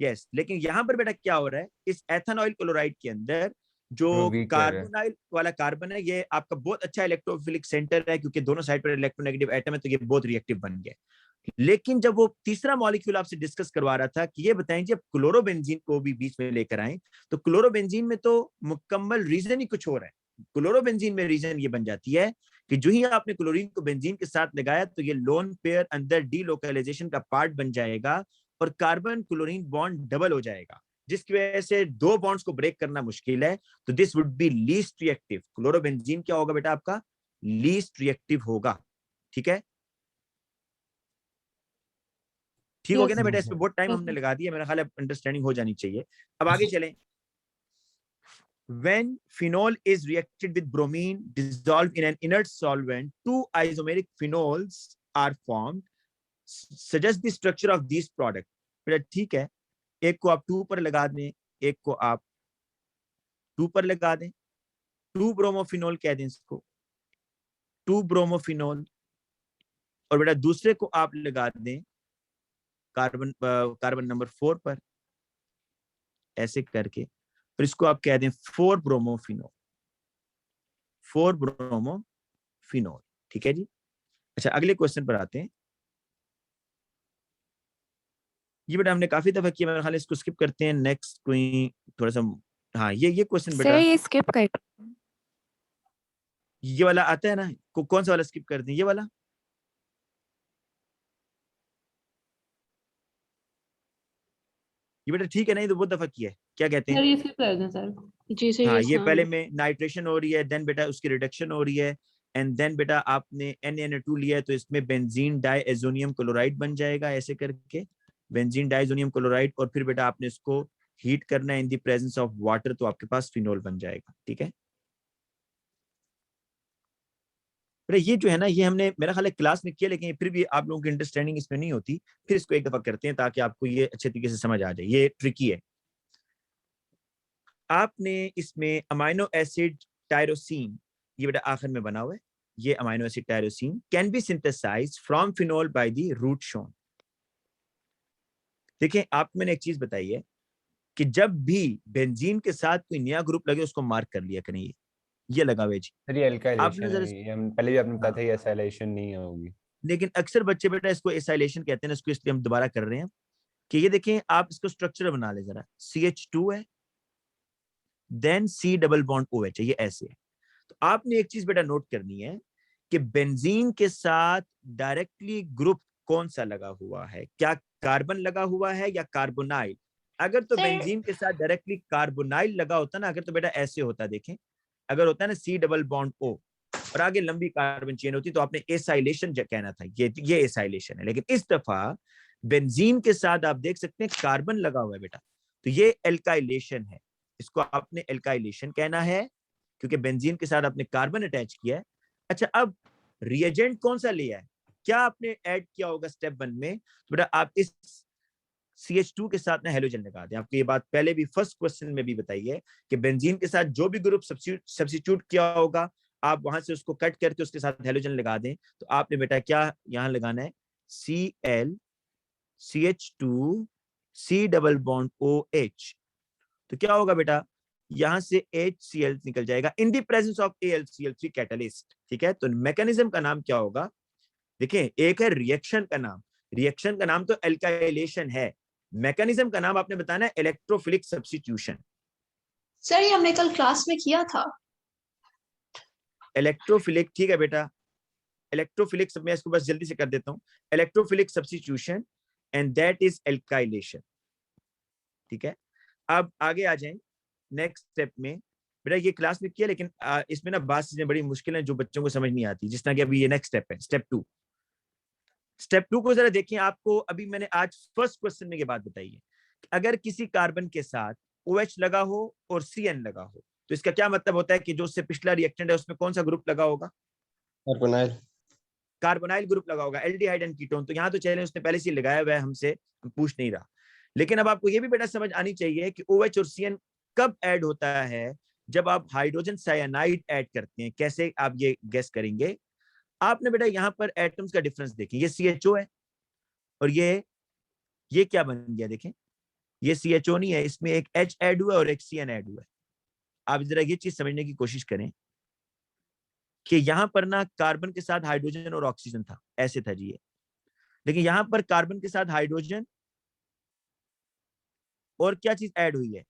यस, लेकिन यहाँ पर बेटा क्या हो रहा है, इस एथेनॉइल क्लोराइड के अंदर जो weak कर रहा है। कार्बोनाइल वाला कार्बन है ये आपका बहुत अच्छा इलेक्ट्रोफिलिक सेंटर है, क्योंकि दोनों साइड पर इलेक्ट्रोनेगेटिव एटम है, तो ये बहुत रिएक्टिव बन गया। लेकिन जब वो तीसरा मॉलिक्यूल आपसे डिस्कस करवा रहा था कि ये बताएं जब क्लोरोबेंजीन को भी बीच में लेकर आए, तो क्लोरोबेंजीन में तो मुकम्मल रीजन ही कुछ और है। क्लोरोबेंजीन में रीजन ये बन जाती है कि जो ही आपने क्लोरीन को बेंजीन के साथ लगाया तो ये लोन पेयर अंदर डीलोकलाइजेशन का पार्ट बन जाएगा और कार्बन क्लोरीन बॉन्ड डबल हो जाएगा, जिसकी वजह से दो बॉन्ड्स को ब्रेक करना मुश्किल है। तो this would be least reactive. Chlorobenzene क्या होगा बेटा आपका? लीस्ट रिएक्टिव होगा। ठीक है, ठीक हो गया ना बेटा? इस पे बहुत टाइम हमने लगा दिया, मेरा ख्याल है अंडरस्टैंडिंग हो जानी चाहिए। अब आगे चलें। When phenol is reacted with bromine dissolved in an inert solvent, two isomeric phenols are formed. Suggest the structure of these products. बेटा ठीक है, एक को आप 2 पर लगा दें, एक को आप 2 पर लगा दें, 2 ब्रोमोफिनोल कह दें इसको, 2 ब्रोमोफिनोल, और बेटा दूसरे को आप लगा दें कार्बन नंबर 4 पर, ऐसे करके, और इसको आप कह दें 4 ब्रोमोफिनोल, 4 ब्रोमोफिनोल। ठीक है जी। अच्छा, अगले क्वेश्चन पर आते हैं। ये बेटा हमने काफी दफा किया, मेरे ख्याल है इसको स्किप करते हैं। नेक्स्ट कोई थोड़ा सा, हाँ ये क्वेश्चन सर बेटा, ये स्किप कर। ये वाला आता है ना, कौन सा वाला स्किप कर दें? ये वाला। ये बेटा ठीक है, नहीं तो बहुत दफा किया है, क्या कहते हैं? सर ये स्किप कर दें सर। जी सर, हाँ, yes, ये हाँ। पहले में नाइट्रेशन हो रही है, देन बेटा उसकी रिडक्शन हो रही है, एंड देन बेटा आपने NaNO2 लिया है तो इसमें बेंजीन डाइएजोनियम क्लोराइड बन जाएगा, ऐसे करके बेंजीन डाइएजोनियम क्लोराइड, और फिर बेटा आपने इसको हीट करना है in the presence of water, तो आपके पास फिनोल बन जाएगा। ठीक है बेटा, ये जो है ना, ये हमने मेरा ख्याल है क्लास में किया, लेकिन फिर भी आप लोगों की अंडरस्टैंडिंग इसमें नहीं होती, फिर इसको एक दफा करते हैं ताकि आपको ये अच्छे तरीके से समझ आ जाए। ये ट्रिकी है। आपने इसमें अमाइनो एसिड टायरोसिन, ये बेटा आखिर में बना हुआ है, ये amino acid tyrosine can be synthesised from phenol by the route shown. देखिए, आप मैंने एक चीज बताई है कि जब भी बेंजीन के साथ कोई नया ग्रुप लगे उसको मार्क कर लिया करें। ये लगा हुआ है जी, सर ये एल्काइलेशन आपने जरा, है, ये हम पहले भी आपने बताया हाँ, था, ये एसाइलेशन नहीं होगी। लेकिन अक्सर बच्चे बेटा इसको एसाइलेशन कहते हैं, इसको इसलिए हम दोबारा कर रहे हैं कि ये देखें, आप इसको स्ट्रक्चर बना ले जरा। CH2 है, then C double bond OH है, ये ऐसे है। तो आपने एक चीज बेटा नोट करनी है कि बेंजीन के साथ डायरेक्टली ग्रुप कौन सा लगा हुआ है, क्या कार्बन लगा हुआ है या कार्बोनाइल। अगर तो बेंजीन के साथ डायरेक्टली कार्बोनाइल लगा होता ना, अगर तो बेटा ऐसे होता, देखें, अगर होता है ना C डबल बॉन्ड O और आगे लंबी कार्बन चेन होती तो आपने एसाइलेशन कहना था, ये एसाइलेशन है। लेकिन इस दफा बेंजीन के साथ आप देख सकते हैं कार्बन लगा हुआ है बेटा, तो ये एल्काइलेशन है, इसको आपने एल्काइलेशन कहना है, क्योंकि बेंजीन के साथ आपने कार्बन अटैच किया है। अच्छा, अब रिएजेंट कौन सा लिया है, क्या आपने ऐड किया होगा स्टेप 1 में? तो बेटा आप इस CH2 के साथ ना हेलोजन लगा दें। आपको ये बात पहले भी फर्स्ट क्वेश्चन में भी बताई है कि बेंजीन के साथ जो भी ग्रुप सब्स्टिट्यूट किया होगा, आप वहां से उसको कट करके उसके साथ हेलोजन लगा दें। तो आपने बेटा क्या यहां लगाना है? Cl CH2 C double bond OH। तो क्या होगा बेटा, यहां से HCl निकल जाएगा in the presence of AlCl3 catalyst. ठीक है, तो मैकेनिज्म का नाम क्या होगा? देखिए, एक है रिएक्शन का नाम, रिएक्शन का नाम तो एल्काइलेशन है, मैकेनिज्म का नाम आपने बताना है इलेक्ट्रोफिलिक सब्स्टिट्यूशन। सर ये हमने कल क्लास में किया था। इलेक्ट्रोफिलिक, ठीक है बेटा, इलेक्ट्रोफिलिक, मैं इसको बस जल्दी से कर देता हूँ, electrophilic substitution and that is alkylation. ठीक है, अब आगे आ जाएं नेक्स्ट स्टेप में। बेटा ये क्लास में किया, लेकिन इसमें ना बात चीजें बड़ी मुश्किल हैं जो बच्चों को समझ नहीं आती, जिस तरह कि अभी ये नेक्स्ट स्टेप है, स्टेप 2। स्टेप 2 को जरा देखिए। आपको अभी मैंने आज फर्स्ट क्वेश्चन में ये बात बताई है, अगर किसी कार्बन के साथ OH लगा हो और CN लगा हो, तो इसका क्या मतलब होता है कि जो उससे पिछला रिएक्टेंट है उसमें कौन सा ग्रुप लगा होगा? कार्बोनाइल। कार्बोनाइल ग्रुप लगा होगा, एल्डिहाइड एंड कीटोन। तो यहाँ तो चले उसने पहले से लगाया हुआ है, हमसे हम पूछ नहीं रहा। लेकिन अब आपको ये भी बेटा समझ आनी चाहिए कि OH और CN कब ऐड होता है? जब आप हाइड्रोजन साइनाइड ऐड करते हैं। कैसे आप ये गेस करेंगे? आपने बेटा यहाँ पर एटम्स का डिफरेंस देखें, ये CHO है और ये क्या बन गया, देखें, ये CHO नहीं है, इसमें एक H ऐड हुआ और एक CN ऐड हुआ है। आप जरा ये चीज समझने की कोशिश करें कि यहाँ पर ना कार्बन के साथ हाइड्रोजन और ऑक्सीजन था, ऐसे था जी ये, लेकिन यहाँ पर कार्बन के साथ हाइड्रोजन और क्या चीज ऐड हुई है,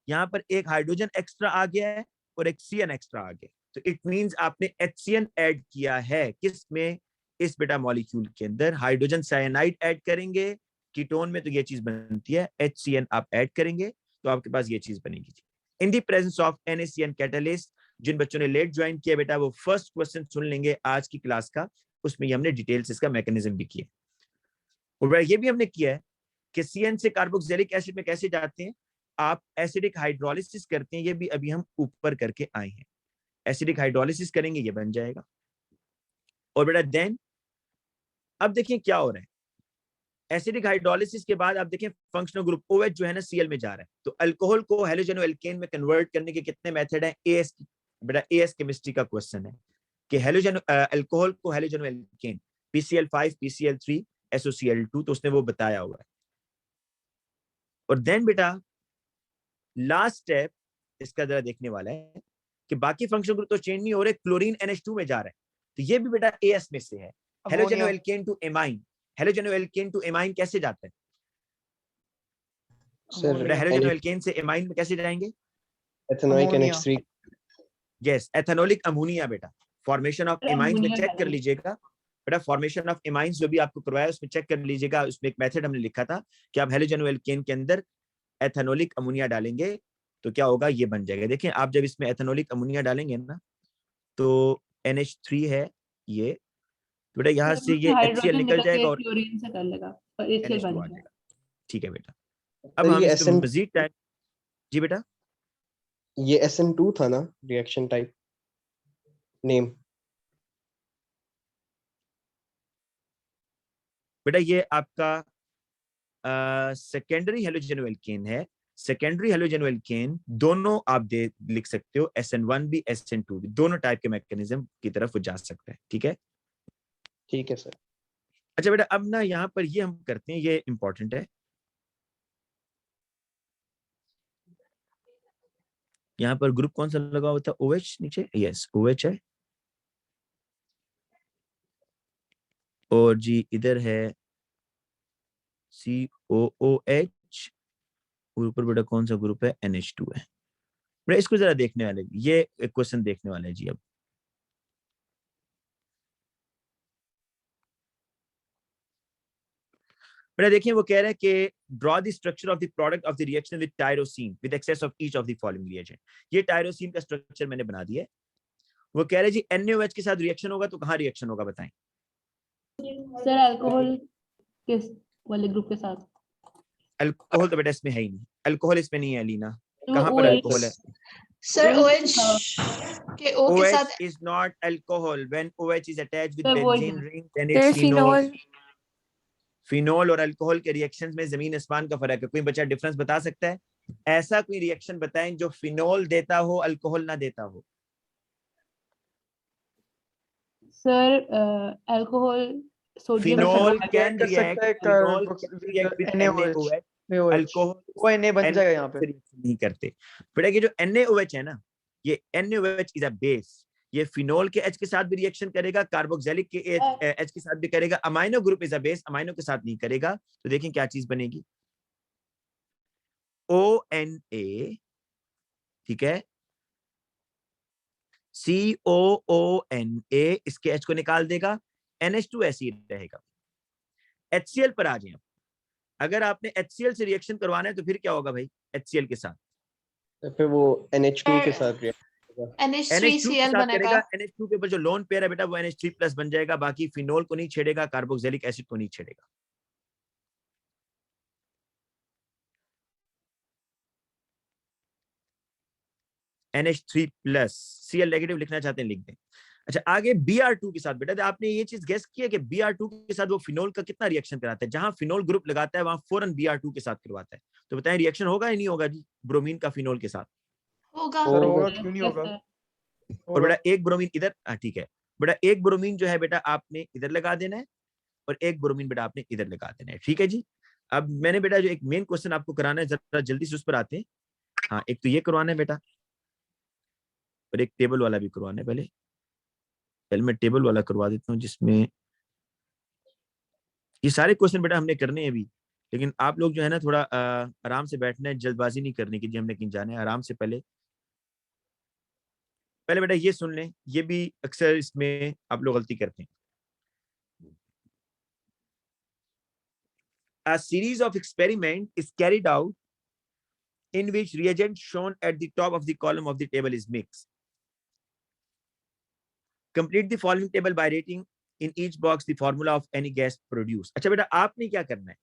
यहाँ पर एक हाइड्रोजन एक्स्ट्रा आ गया है और एक CN एक्स्ट्रा आ गया। तो इट मींस आपने HCN ऐड किया है किस में, इस बेटा मॉलिक्यूल के अंदर। हाइड्रोजन साइनाइड ऐड करेंगे कीटोन में तो ये चीज बनती है, HCN आप ऐड करेंगे तो आपके पास ये चीज बनेगी। In the presence of NaCN catalyst, जिन बच्चों ने लेट ज्वाइन किया बेटा वो फर्स्ट क्वेश्चन सुन लेंगे आज की क्लास का, उसमें ये हमने डिटेल्स इसका मैकेनिज्म भी किया और ये भी हमने किया है कि CN से कार्बोक्सिलिक एसिड में कैसे जाते हैं, आप एसिडिक हाइड्रोलिसिस करते हैं, ये भी अभी हम ऊपर करके आए हैं। एसिडिक हाइड्रोलिसिस करेंगे ये बन जाएगा। और बेटा देन अब देखिए क्या हो रहा है, एसिडिक हाइड्रोलिसिस के बाद आप देखें फंक्शनल ग्रुप OH जो है ना Cl में जा रहा है, तो अल्कोहल को हेलोजेनो-एल्केन में कन्वर्ट करने के कितने मेथड हैं, AS बेटा AS केमिस्ट्री का क्वेश्चन है कि हेलोजेनो अल्कोहल को हेलोजेनो-एल्केन PCl5 PCl3 SOCl2, तो उसने वो बताया हुआ है। और देन बेटा लास्ट स्टेप इसका जरा देखने वाला है कि बाकी फंक्शनल ग्रुप तो चेंज नहीं हो रहे, क्लोरीन NH2 में जा रहा है, तो ये भी बेटा AS में से है। Halogeno alkane to amine, halogeno alkane to amine कैसे जाता है सर बेटा, हेलोजेनो-एल्केन से एमाइन में कैसे जाएंगे, ethanoic ammonia. NH3 yes एथेनोलिक ammonia बेटा। फॉर्मेशन ऑफ एमाइंस में चेक कर लीजिएगा बेटा, फॉर्मेशन ऑफ एमाइंस जो भी आपको करवाया उसमें चेक कर लीजिएगा, उसमें एक मेथड हमने लिखा था कि आप हेलोजेनो-एल्केन के अंदर एथेनोलिक अमोनिया डालेंगे तो क्या होगा, ये बन जाएगा। देखिए आप जब इसमें एथेनोलिक अमोनिया डालेंगे ना तो NH3 है ये, तो बेटा यहाँ से ये HCl निकल जाएगा और क्लोरीन से कर लेगा और HCl NH2 बन आ जाएगा। जाएगा। ठीक है बेटा, सर अब हम ये इसमें SN मजीद टाइम, जी बेटा ये SN2 था ना रिएक्शन टाइप नेम। बेटा ये आपका सेकेंडरी हेलोजेनो-एल्केन है। सेकेंडरी हेलोजेनो-एल्केन दोनों आप लिख सकते हो, SN1 भी SN2 भी, दोनों टाइप के मैकेनिज्म की तरफ वो जा सकता है। ठीक है, ठीक है सर। अच्छा बेटा अब ना यहाँ पर ये हम करते हैं, ये इंपॉर्टेंट है। यहाँ पर ग्रुप कौन सा लगा हुआ था, OH नीचे, यस OH है, और जी इधर है COOH, और ऊपर बेटा कौन सा ग्रुप है, NH2 है। बेटा इसको जरा देखने वाले, ये क्वेश्चन देखने वाले हैं जी। अब बेटा देखिए वो कह रहे हैं कि draw the structure of the product of the reaction with tyrosine with excess of each of the following reagent. ये टायरोसिन का स्ट्रक्चर मैंने बना दिया है। वो कह रहे हैं जी NaOH के साथ रिएक्शन होगा तो कहाँ रिएक्शन होगा बताएं। सर अल्कोहल किस वाले ग्रुप के साथ, अल्कोहल तो बेटा इसमें है ही नहीं, अल्कोहल इसमें नहीं है अलीना, तो कहाँ पर OH अल्कोहल है, सर OH OH के O के OH साथ is not alcohol. When OH is attached with sir वो benzene ring, then it's sir phenol. Phenol phenol और अल्कोहल के रिएक्शंस में जमीन आसमान का फर्क है। कोई बच्चा डिफरेंस बता सकता है? ऐसा कोई रिएक्शन बताएं जो फिनोल देता हो अल्कोहल ना देता हो। Sir alcohol sodium phenol react can कर रिएक्ट, सकता है phenol carbox can with react with NaOH, NaOH, alcohol वो Na बन जाएगा यहाँ पे। रिएक्शन नहीं करते। बेटा ये जो NaOH है ना, ये NaOH इज अ बेस, ये फिनोल के H के साथ भी रिएक्शन करेगा, कार्बोक्सिलिक के H के साथ भी करेगा, amino group is a base, amino के साथ नहीं करेगा। तो देखें क्या चीज बनेगी, ONA, ठीक है, COONA, इसके H को निकाल देगा, NH2 ऐसे ही रहेगा। HCl पर आ जाए, अगर आपने HCl से रिएक्शन करवाना है तो फिर क्या होगा भाई, HCl के साथ फिर वो NH2 के साथ रिएक्ट होगा। NH2 के NH3Cl साथ बनेगा। करेगा, NH2 के ऊपर जो लोन पेयर है बेटा वो NH3 प्लस बन जाएगा, बाकी फिनोल को नहीं छेड़ेगा, कार्बोक्सिलिक एसिड को नहीं छेड़ेगा। NH3 प्लस, Cl नेगेटिव लिखना चाहते हैं लिख दें। अच्छा आगे Br2 के साथ बेटा आपने ये चीज गेस किया कि Br2 के साथ वो फिनोल का कितना रिएक्शन कराता है, जहां फिनोल ग्रुप लगाता है वहां फौरन Br2 के साथ करवाता है। तो बताएं रिएक्शन होगा या नहीं होगा जी ब्रोमीन का फिनोल के साथ? होगा। सर होगा। होगा, क्यों नहीं होगा? और बेटा एक ब्रोमीन इधर, ठीक है बेटा, एक ब्रोमीन जो है बेटा आपने इधर लगा देना है और एक ब्रोमीन बेटा आपने इधर लगा देना है। ठीक है जी। अब मैंने बेटा जो एक मेन क्वेश्चन आपको कराना है, जरा जल्दी से उस पर आते हैं। हाँ एक तो ये करवाना है बेटा, और एक टेबल वाला भी करवाना है। पहले मैं टेबल वाला करवा देता हूँ, जिसमें ये सारे क्वेश्चन बेटा हमने करने हैं अभी, लेकिन आप लोग जो है ना थोड़ा आराम से बैठना है, जल्दबाजी नहीं करनी कि जी हमने कहीं जाना है। आराम से पहले बेटा ये सुन लें, ये भी अक्सर इसमें आप लोग गलती करते हैं। A series of experiment is carried out in which reagent shown at the top of the column of the table is mixed. Complete the following table by rating in each box the formula of any gas produced. अच्छा बेटा, आपने क्या करना है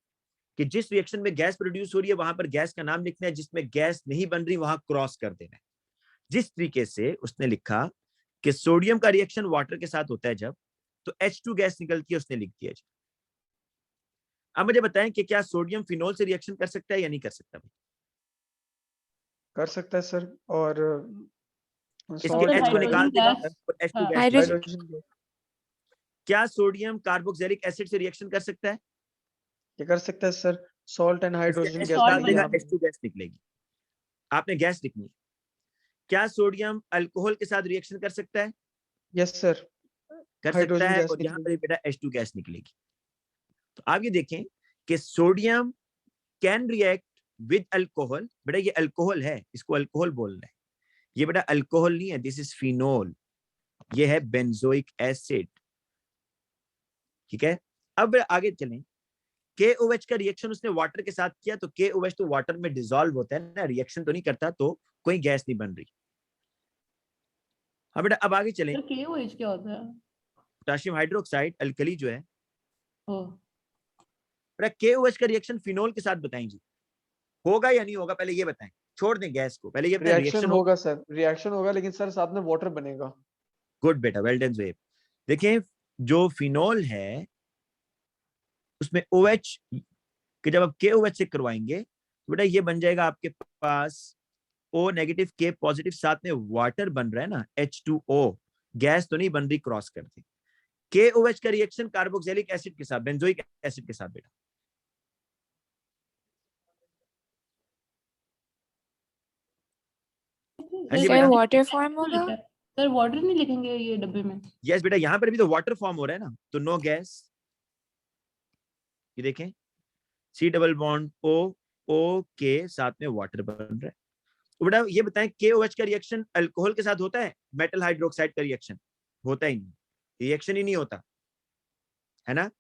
कि जिस reaction में gas produce हो रही है वहां पर गैस का नाम लिखना है, जिसमें गैस नहीं बन रही वहां क्रॉस कर देना है। जिस तरीके से उसने लिखा कि सोडियम का रिएक्शन वाटर के साथ होता है जब, तो H2 गैस निकलती है, उसने लिख दिया। अब मुझे बताएं कि क्या सोडियम फिनोल से रिएक्शन कर सकता है या नहीं कर सकता? कर सकता है सर, और इसके salt H को निकाल देगा गैस, और H2 हाँ। गैस हाइड्रोजन हाइड्रोजन क्या सोडियम कार्बोक्सिलिक एसिड से रिएक्शन कर सकता है? क्या कर सकता है sir? Salt and hydrogen H gas निकाल बनेगी देगा, यहाँ पे। H2 गैस निकलेगी। आपने गैस लिखनी है। क्या सोडियम अल्कोहल के साथ रिएक्शन कर सकता है? यस सर, कर सकता हाइड्रोजन है, गैस और यहाँ पर निकलेगी। बेटा H2 गैस निकलेगी। तो आप ये देखें कि sodium can react with alcohol. बेटा ये अल्कोहल है, इसको अल्कोहल बोलना है। ये बेटा अल्कोहल नहीं है, दिस इज फिनोल, ये है बेंजोइक एसिड। ठीक है, अब आगे चलें। KOH का रिएक्शन उसने वाटर के साथ किया, तो KOH तो वाटर में डिसॉल्व होता है ना, रिएक्शन तो नहीं करता, तो कोई गैस नहीं बन रही। हाँ बेटा, अब आगे चलें। सर KOH क्या होता है? पोटेशियम हाइड्रोक्साइड अल्कली जो है, ओ, बेटा KOH का रिएक्शन फिनोल के साथ बताएंगे, होगा या नहीं होगा? पहले ये बताएं, छोड़ दें गैस को, पहले ये बताएं रिएक्शन रिएक्शन होगा सर, रिएक्शन होगा, लेकिन सर साथ में वाटर बनेगा। गुड बेटा, वेल डन ज़ुएब। देखें, जो फिनोल है उसमें OH कि जब आप KOH से करवाएंगे तो बेटा ये बन जाएगा आपके पास O नेगेटिव K पॉजिटिव, साथ में वाटर बन रहा है ना, H2O, गैस तो नहीं बन रही, क्रॉस कर दी। KOH का रिएक्शन कार्बोक्सिलिक एसिड के साथ, बेंजोइक एसिड के साथ बेटा। हाँ जी सर बेटा, वाटर फॉर्म होगा। सर वाटर नहीं लिखेंगे ये डब्बे में? यस बेटा, यहां पर भी तो वाटर फॉर्म हो रहा है ना, तो नो गैस। ये देखें, C डबल बॉन्ड O के साथ में वाटर बन रहा है। तो बेटा ये बताएं, KOH का रिएक्शन अल्कोहल के साथ होता है? मेटल हाइड्रोक्साइड का रिएक्शन होता ही नहीं, रिएक्शन ही नहीं होता है ना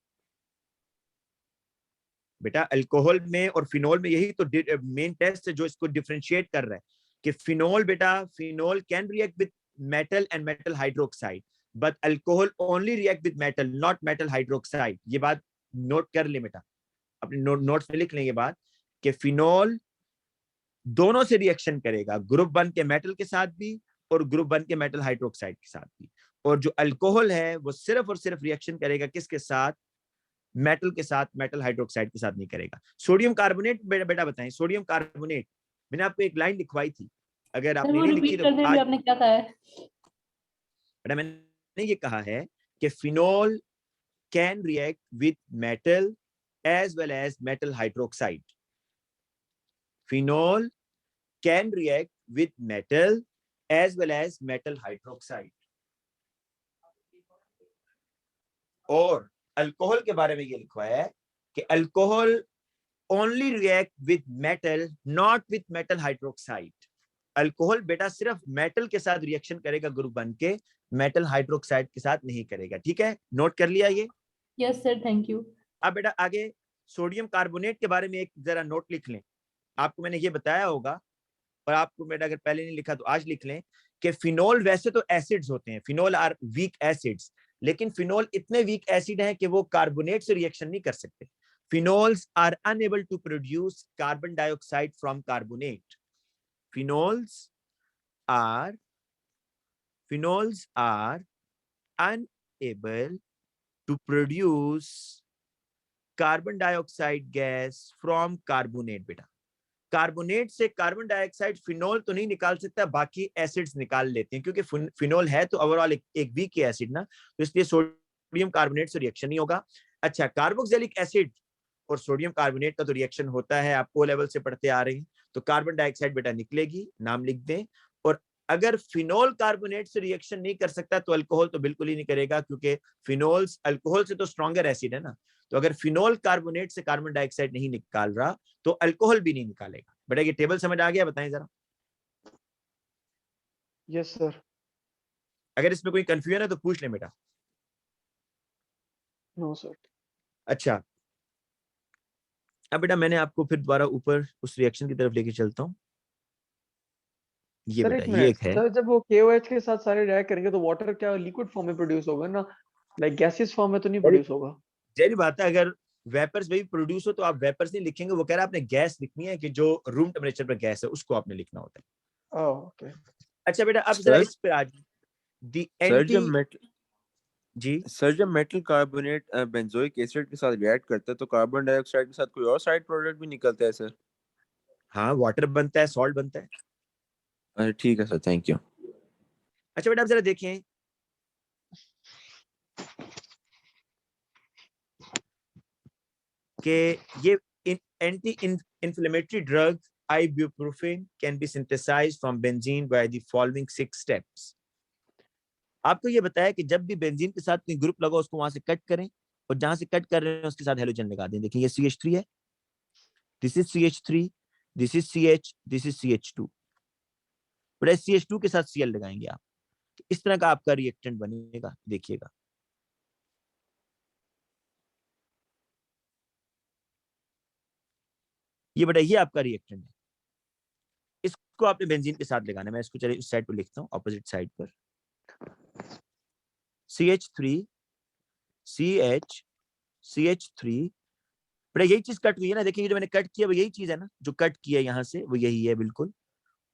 बेटा। अल्कोहल में और फिनोल में यही तो मेन टेस्ट है जो इसको डिफरेंशिएट कर रहा है कि फिनोल बेटा, phenol can react with metal and metal hydroxide, but alcohol only react with metal, not metal hydroxide. ये बात नोट कर ले बेटा, अपने नोट्स में लिख लेंगे बात कि फिनोल दोनों से रिएक्शन करेगा, ग्रुप 1 के मेटल के साथ भी और ग्रुप 1 के मेटल हाइड्रोक्साइड के साथ भी। और जो अल्कोहल है वो सिर्फ और सिर्फ रिएक्शन करेगा किसके साथ? मेटल के साथ, मेटल हाइड्रोक्साइड के साथ नहीं करेगा। सोडियम कार्बोनेट बेटा बताएं, सोडियम कार्बोनेट, मैंने आपको एक लाइन लिखवाई थी, अगर सर आपने वो नहीं लिखी रिपीट तो कर दें, आज आपने क्या कहा है? बेटा मैंने ये कहा है कि phenol can react with metal as well as metal hydroxide. Phenol can react with metal as well as metal hydroxide। और अल्कोहल के बारे में ये लिखवाया है कि alcohol only react with metal, not with metal hydroxide. Alcohol बेटा सिर्फ मेटल के साथ रिएक्शन करेगा ग्रुप 1 के, मेटल हाइड्रोक्साइड के साथ नहीं करेगा। ठीक है, नोट कर लिया ये? Yes sir, thank you. अब बेटा आगे सोडियम कार्बोनेट के बारे में एक जरा नोट लिख लें। आपको मैंने ये बताया होगा, और आपको बेटा अगर पहले नहीं लिखा तो आज लिख लें कि फिनोल वैसे तो एसिड्स होते हैं, फिनोल आर वीक एसिड्स, लेकिन फिनोल इतने वीक एसिड हैं कि वो कार्बोनेट से रिएक्शन नहीं कर सकते। Phenols are unable to produce carbon dioxide from carbonate. Phenols are unable to produce carbon dioxide gas from carbonate. बेटा कार्बोनेट से कार्बन डाइऑक्साइड फिनोल तो नहीं निकाल सकता, बाकी एसिड्स निकाल लेते हैं, क्योंकि फिनोल है तो ओवरऑल एक वीक एसिड ना, तो इसलिए सोडियम कार्बोनेट से रिएक्शन नहीं होगा। अच्छा, कार्बोक्सिलिक एसिड और सोडियम कार्बोनेट का तो रिएक्शन होता है, आप O लेवल से पढ़ते आ रहे हैं, तो कार्बन डाइऑक्साइड बेटा निकलेगी, नाम लिख दें। और अगर फिनोल कार्बोनेट से रिएक्शन नहीं कर सकता तो अल्कोहल तो बिल्कुल ही नहीं करेगा, क्योंकि फिनोल्स अल्कोहल से तो स्ट्रॉन्गर एसिड है ना। तो अगर फिनोल कार्बोनेट से कार्बन डाइऑक्साइड नहीं निकाल रहा तो अल्कोहल भी नहीं निकालेगा। बेटा ये टेबल समझ आ गया? बताएं जरा। Yes sir. अगर इसमें कोई कंफ्यूजन है तो पूछ ले बेटा। No sir. अच्छा, अब बेटा मैंने आपको फिर दोबारा ऊपर उस रिएक्शन की तरफ लेके चलता हूँ। ये सर बेटा एक ये मिनट एक है। सर, जब वो KOH के साथ सारे रिएक्ट करेंगे तो वाटर क्या लिक्विड फॉर्म में प्रोड्यूस होगा ना, लाइक गैसियस फॉर्म में तो नहीं प्रोड्यूस होगा? जहरी बात है, अगर वेपर्स में भी प्रोड्यूस हो तो आप वेपर्स नहीं लिखेंगे, वो कह रहा है आपने गैस लिखनी है कि जो रूम टेम्परेचर पर गैस है उसको आपने लिखना होता है। ओके। अच्छा बेटा अब जरा सर इस पे आ जाइए। दी सर जब एंटी मेटल जी सर जब मेटल कार्बोनेट बेंजोइक एसिड के साथ रिएक्ट करता है तो कार्बन डाइऑक्साइड के साथ कोई और साइड प्रोडक्ट भी निकलता है सर? हाँ, वाटर बनता है, सॉल्ट बनता है। अरे ठीक है सर, थैंक यू। अच्छा बेटा आप जरा देखें कि ये anti inflammatory drug ibuprofen can be synthesized from benzene by the following 6 steps। आपको ये बताया कि जब भी बेंजीन के साथ कोई ग्रुप लगा उसको वहां से कट करें, और जहां से कट कर रहे हैं उसके साथ हेलोजन लगा दें। देखिए ये CH3 है, this is CH3, this is CH, this is CH2। But CH2 के साथ Cl लगाएंगे आप, तो इस तरह का आपका रिएक्टेंट बनेगा। देखिएगा ये बेटा ये आपका रिएक्टेंट है, इसको आपने बेंजीन के साथ लगाना है। मैं इसको चलिए उस साइड पर लिखता हूँ, ऑपोजिट साइड पर। CH3 CH CH3। बेटा यही चीज कट हुई है ना, देखिए जो मैंने कट किया वो यही चीज है ना, जो कट किया यहाँ से वो यही है बिल्कुल।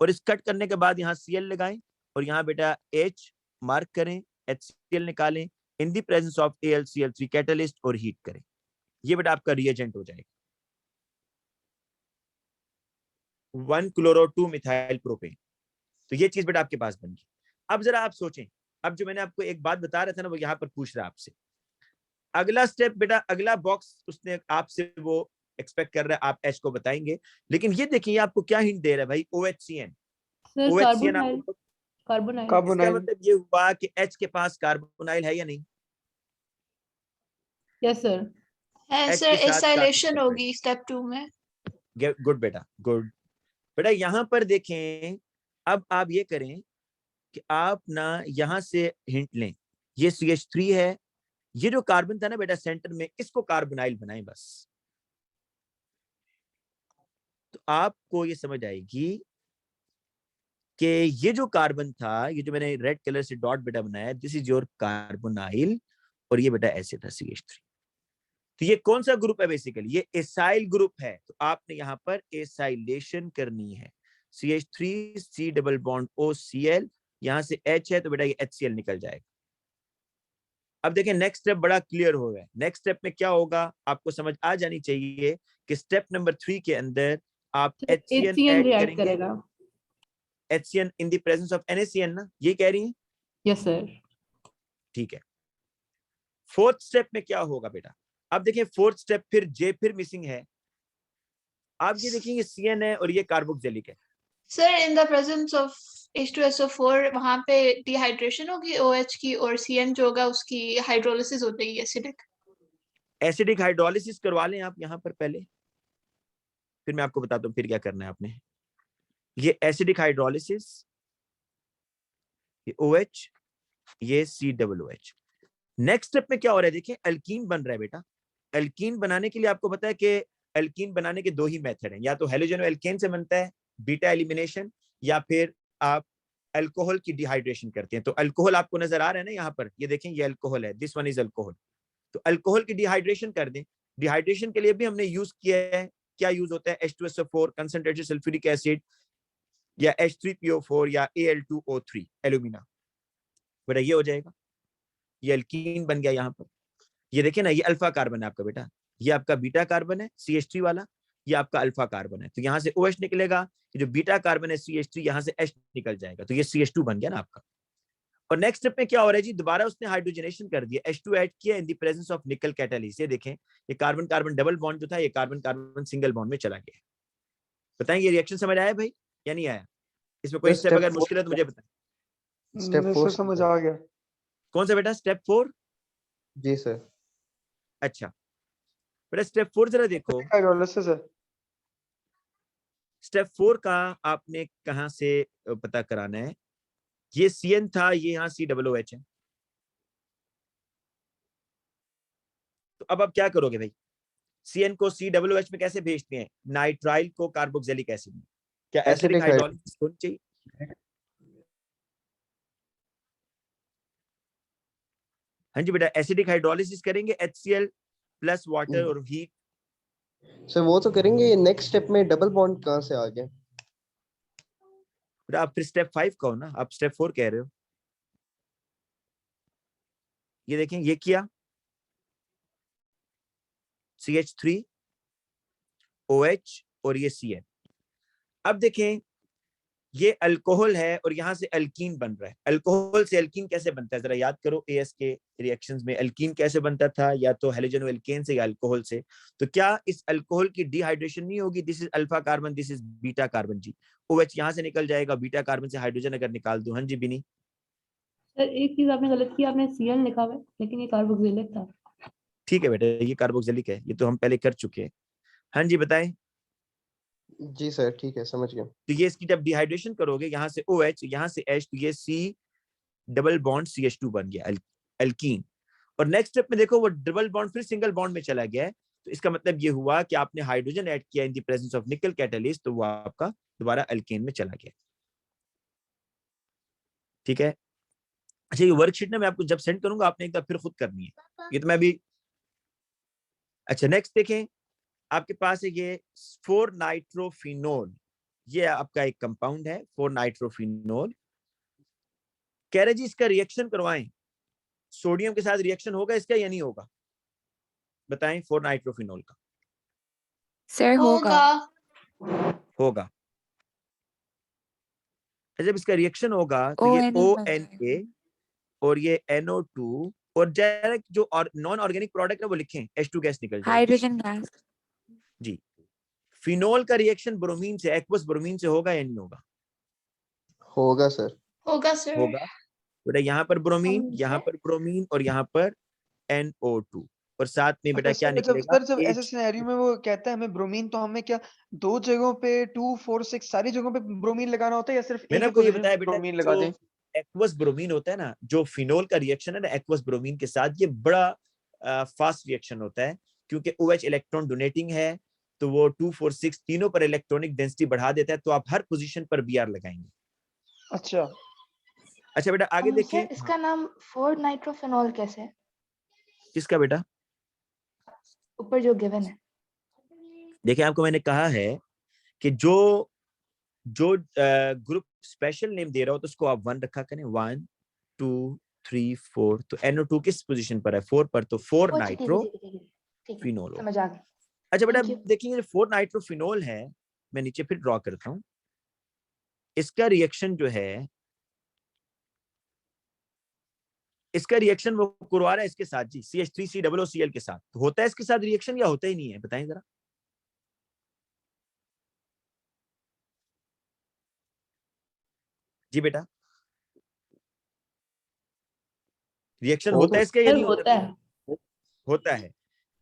और इस कट करने के बाद यहाँ Cl लगाएं और यहाँ बेटा H मार्क करें, HCl निकालें, in the presence of AlCl3 catalyst, और हीट करें। ये बेटा आपका रिएजेंट हो जाएगा 1-chloro-2 मिथाइल प्रोपेन। तो ये चीज बेटा आपके पास बन गई। अब जरा आप सोचें, अब जो मैंने आपको एक बात बता रहा था ना वो यहाँ पर पूछ रहा है आपसे। अगला स्टेप बेटा, अगला बॉक्स उसने आपसे वो एक्सपेक्ट कर रहा है आप H को बताएंगे, लेकिन ये देखिए आपको क्या हिंट दे रहा है भाई, OHCN। सर OHCN कार्बोनाइल, आपको, कार्बोनाइल। इसका कार्बोनाइल। मतलब ये हुआ कि H के पास कार्बोनाइल है या नहीं? Yes sir. H सर के साथ एसाइलेशन कार्बोनाइल होगी स्टेप 2 में। गुड बेटा, गुड बेटा। यहां पर देखें, अब आप ये करें कि आप ना यहां से हिंट लें, ये CH3 है, ये जो कार्बन था ना बेटा सेंटर में, इसको कार्बोनाइल बनाएं बस। तो आपको ये समझ आएगी कि ये जो कार्बन था, ये जो मैंने रेड कलर से डॉट बेटा बनाया, दिस इज योर कार्बोनाइल, और ये बेटा ऐसे था CH3। तो ये कौन सा ग्रुप है? बेसिकली ये एसाइल ग्रुप है, तो आपने यहाँ पर एसाइलेशन करनी है। CH3 C double bond OCl, यहाँ से H है तो बेटा ये HCl निकल जाएगा। अब देखें नेक्स्ट स्टेप बड़ा क्लियर हो गया है। नेक्स्ट स्टेप में क्या होगा आपको समझ आ जानी चाहिए कि स्टेप नंबर 3 के अंदर आप HCl HCN ऐड रिएक्ट करेंगे। करेगा। HCN in the presence of NaCN ना, ये कह रही है? Yes sir. ठीक है। फोर्थ स्टेप में क्या होगा बेटा? अब देखिए फोर्थ स्टेप फिर J फिर मिसिंग है। आप ये देखेंगे CN है और ये कार्बोक्सिलिक है। Sir in the presence of H2SO4 वहां पे डिहाइड्रेशन होगी OH की, और CN जो होगा उसकी हाइड्रोलिसिस हो जाएगी एसिडिक। एसिडिक हाइड्रोलिसिस करवा लें आप यहाँ पर पहले, फिर मैं आपको बताता हूँ फिर क्या करना है आपने। ये एसिडिक हाइड्रोलिसिस, ये OH, ये COOH। नेक्स्ट स्टेप में क्या हो रहा है? देखिए अल्कीन बन रहा है बेटा। अल्कीन बनाने के लिए आपको पता है कि अल्कीन बनाने के दो ही मेथड हैं, या तो हेलोजन एल्केन से बनता है बीटा एलिमिनेशन, या फिर आप अल्कोहल की डिहाइड्रेशन करते हैं। तो अल्कोहल आपको नजर आ रहा है ना यहाँ पर, ये देखें ये अल्कोहल है, दिस वन इज अल्कोहल। तो अल्कोहल की डिहाइड्रेशन कर दें। डिहाइड्रेशन के लिए भी हमने यूज किया है, क्या यूज होता है? H2SO4 कंसंट्रेटेड सल्फ्यूरिक एसिड, या H3PO4, या Al2O3 एल्यूमिना। बेटा ये हो जाएगा, ये अल्कीन बन गया यहाँ पर। ये देखिए ना, ये अल्फा कार्बन है आपका बेटा, ये आपका बीटा कार्बन है CH3 वाला, ये आपका अल्फा कार्बन है। तो यहाँ से OH निकलेगा, ये जो बीटा कार्बन है CH3, यहाँ से H निकल जाएगा, तो ये CH2 बन गया ना आपका। और नेक्स्ट स्टेप में क्या हो रहा है जी? दोबारा उसने हाइड्रोजनेशन कर दिया, H2 ऐड किया इन द प्रेजेंस ऑफ निकल कैटालिस्ट। ये देखें ये कार्बन कार्बन डबल बॉन्ड जो था, ये कार्बन कार्बन सिंगल बॉन्ड में चला गया। बताएं ये रिएक्शन समझ आया भाई या नहीं आया? इसमें कोई सर, स्टेप step अगर 4 मुश्किल है तो मुझे बताएं। स्टेप नहीं 4 सर, समझ आ गया। कौन सा बेटा? स्टेप 4? जी सर। अच्छा बेटा स्टेप 4 जरा देखो। हाइड्रोलिसिस है। स्टेप 4 का आपने कहां से पता कराना है? ये CN था, ये यहाँ COOH है। तो अब आप क्या करोगे भाई? CN को COOH में कैसे भेजते हैं? नाइट्राइल को कार्बोक्सिलिक एसिड में। क्या एसिडिक एसिडिक हाइड्रोलिसिस होनी चाहिए? हाँ जी बेटा, एसिडिक हाइड्रोलिसिस करेंगे HCl प्लस वाटर और हीट। सर वो तो करेंगे, नेक्स्ट स्टेप में डबल बॉन्ड कहाँ से आ गया? बेटा आप फिर स्टेप 5 का हो ना, आप स्टेप 4 कह रहे हो। ये देखें, ये किया CH3 OH और ये CN। अब देखें, ये अल्कोहल है और यहां से अल्कीन बन रहा है। अल्कोहल से अल्कीन कैसे बनता है? जरा याद करो, AS के रिएक्शंस में अल्कीन कैसे बनता था? या तो हेलोजन एल्केन से या अल्कोहल से। तो क्या इस अल्कोहल की डिहाइड्रेशन नहीं होगी? This is alpha carbon, this is beta carbon जी। OH यहां से निकल जाएगा, बीटा कार्बन से हाइड्रोजन अगर निकाल दूं। हाँ जी बिनी। सर एक चीज आपने गलत की, आपने Cl लिखा हुआ है लेकिन ये कार्बोक्सिलिक था। ठीक है बेटा, ये कार्बोक्सिलिक है, ये तो हम पहले कर चुके हैं। हाँ जी बताएं। जी सर, ठीक है, समझ गया। तो ये इसकी जब डिहाइड्रेशन करोगे, यहाँ से OH, यहाँ से H, तो ये C डबल बॉन्ड CH2 बन गया, अल्कीन। और नेक्स्ट स्टेप में देखो, वो डबल बॉन्ड फिर सिंगल बॉन्ड में चला गया है। तो इसका मतलब ये हुआ कि आपने हाइड्रोजन ऐड किया इन द प्रेजेंस ऑफ निकल कैटलिस्ट, तो वो आपका दोबारा अल्केन में चला गया। ठीक है। अच्छा, ये वर्कशीट ना मैं आपको जब सेंड करूंगा, आपने एक बार फिर खुद करनी है, ये तो मैं भी। अच्छा नेक्स्ट देखें, आपके पास है ये 4 नाइट्रोफिनोल। ये आपका एक कंपाउंड है 4 नाइट्रोफिनोल। कह रहे जी इसका रिएक्शन करवाएं, सोडियम के साथ रिएक्शन होगा इसका या नहीं होगा? बताएं 4 नाइट्रोफिनोल का। सर होगा। होगा। जब इसका रिएक्शन होगा तो ये ONA बन ONA जाएगा। और ये NO2 और डायरेक्ट जो नॉन ऑर्गेनिक प्रोडक्ट है वो लिखें, H2 गैस निकल जाएगी हाइड्रोजन गैस। जी। फिनोल का रिएक्शन ब्रोमीन से, एक्वस ब्रोमीन से होगा या नहीं होगा? होगा सर। होगा सर। होगा बेटा। यहाँ पर ब्रोमीन, यहाँ पर ब्रोमीन और यहाँ पर NO2 और साथ में बेटा क्या जब निकलेगा? जब ऐसे सिनेरियो में वो कहता है हमें ब्रोमीन, तो हमें क्या 2 जगहों पे 2, 4, 6 सारी जगहों पे ब्रोमीन लगाना होता है या सिर्फ मैंने एक ही आपको ये पोजीशन बताया पे बेटा, ब्रोमीन लगा जो दें? एक्वस ब्रोमीन होता है ना, जो फिनोल का रिएक्शन है ना एक्वस ब्रोमीन के साथ, ये बड़ा फास्ट रिएक्शन होता है क्योंकि OH इलेक्ट्रॉन डोनेटिंग है, तो वो 2, 4, 6 तीनों पर इलेक्ट्रॉनिक डेंसिटी बढ़ा देता है, तो आप हर पोजीशन पर Br लगाएंगे। अच्छा। अच्छा बेटा आगे देखिए। सर इसका नाम 4 नाइट्रोफिनॉल कैसे है? किसका बेटा? ऊपर जो गिवन है। देखिए आपको मैंने कहा है कि जो ग्रुप स्पेशल नेम दे रहा हो तो उसको आप 1 रखा करें। 1, 2, 3, 4। तो NO2 किस पोजीशन पर है? 4 पर, तो 4 ठीक है नाइट्रो ठीक है फिनोल। समझ आ गई। अच्छा बेटा Thank you. देखेंगे 4 नाइट्रोफिनोल है, मैं नीचे फिर ड्रॉ करता हूं। इसका रिएक्शन जो है, इसका रिएक्शन वो करवा रहा है इसके साथ जी, CH3COOCl के साथ। तो होता है इसके साथ रिएक्शन या होता ही नहीं है? बताएं जरा। जी बेटा, रिएक्शन होता है इसका या सर नहीं होता होता? है। होता है।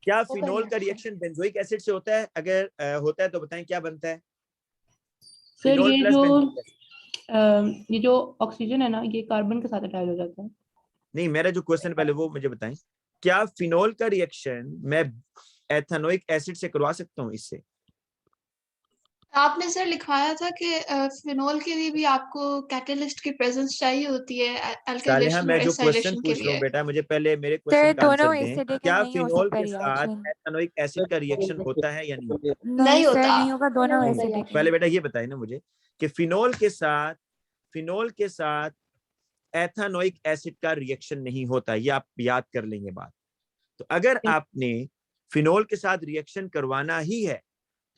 क्या होता है फिनोल का reaction। रिएक्शन बेंजोइक एसिड से होता है? अगर होता है तो बताएं क्या बनता है? सर फिनोल ये प्लस जो बेंजोइक एसिड। ये जो ऑक्सीजन है ना, ये कार्बन के साथ अटैच हो जाता है। नहीं, मेरा जो क्वेश्चन पहले वो मुझे बताएं, क्या फिनोल का रिएक्शन मैं एथेनोइक एसिड से करवा सकता हूं इससे? आपने सर लिखवाया था कि फिनोल के लिए भी आपको कैटलिस्ट की प्रेजेंस चाहिए होती है सालेहा, अल्काइलेशन मैं और जो क्वेश्चन एसाइलेशन के पूछ रहा हूँ लिए। बेटा, मुझे पहले मेरे सर क्वेश्चन का आंसर दोनों दें। एसिडिक क्या नहीं हो फिनोल सकता के साथ रिएक्शन। एथेनोइक एसिड का रिएक्शन होता है या नहीं होता? नहीं सर होता। नहीं होगा, दोनों नहीं होता एसिडिक है। पहले बेटा ये बताइए ना मुझे कि फिनोल के साथ एथेनोइक एसिड का रिएक्शन नहीं होता। ये आप याद कर लेंगे बात। तो अगर आपने फिनोल के साथ रिएक्शन करवाना ही है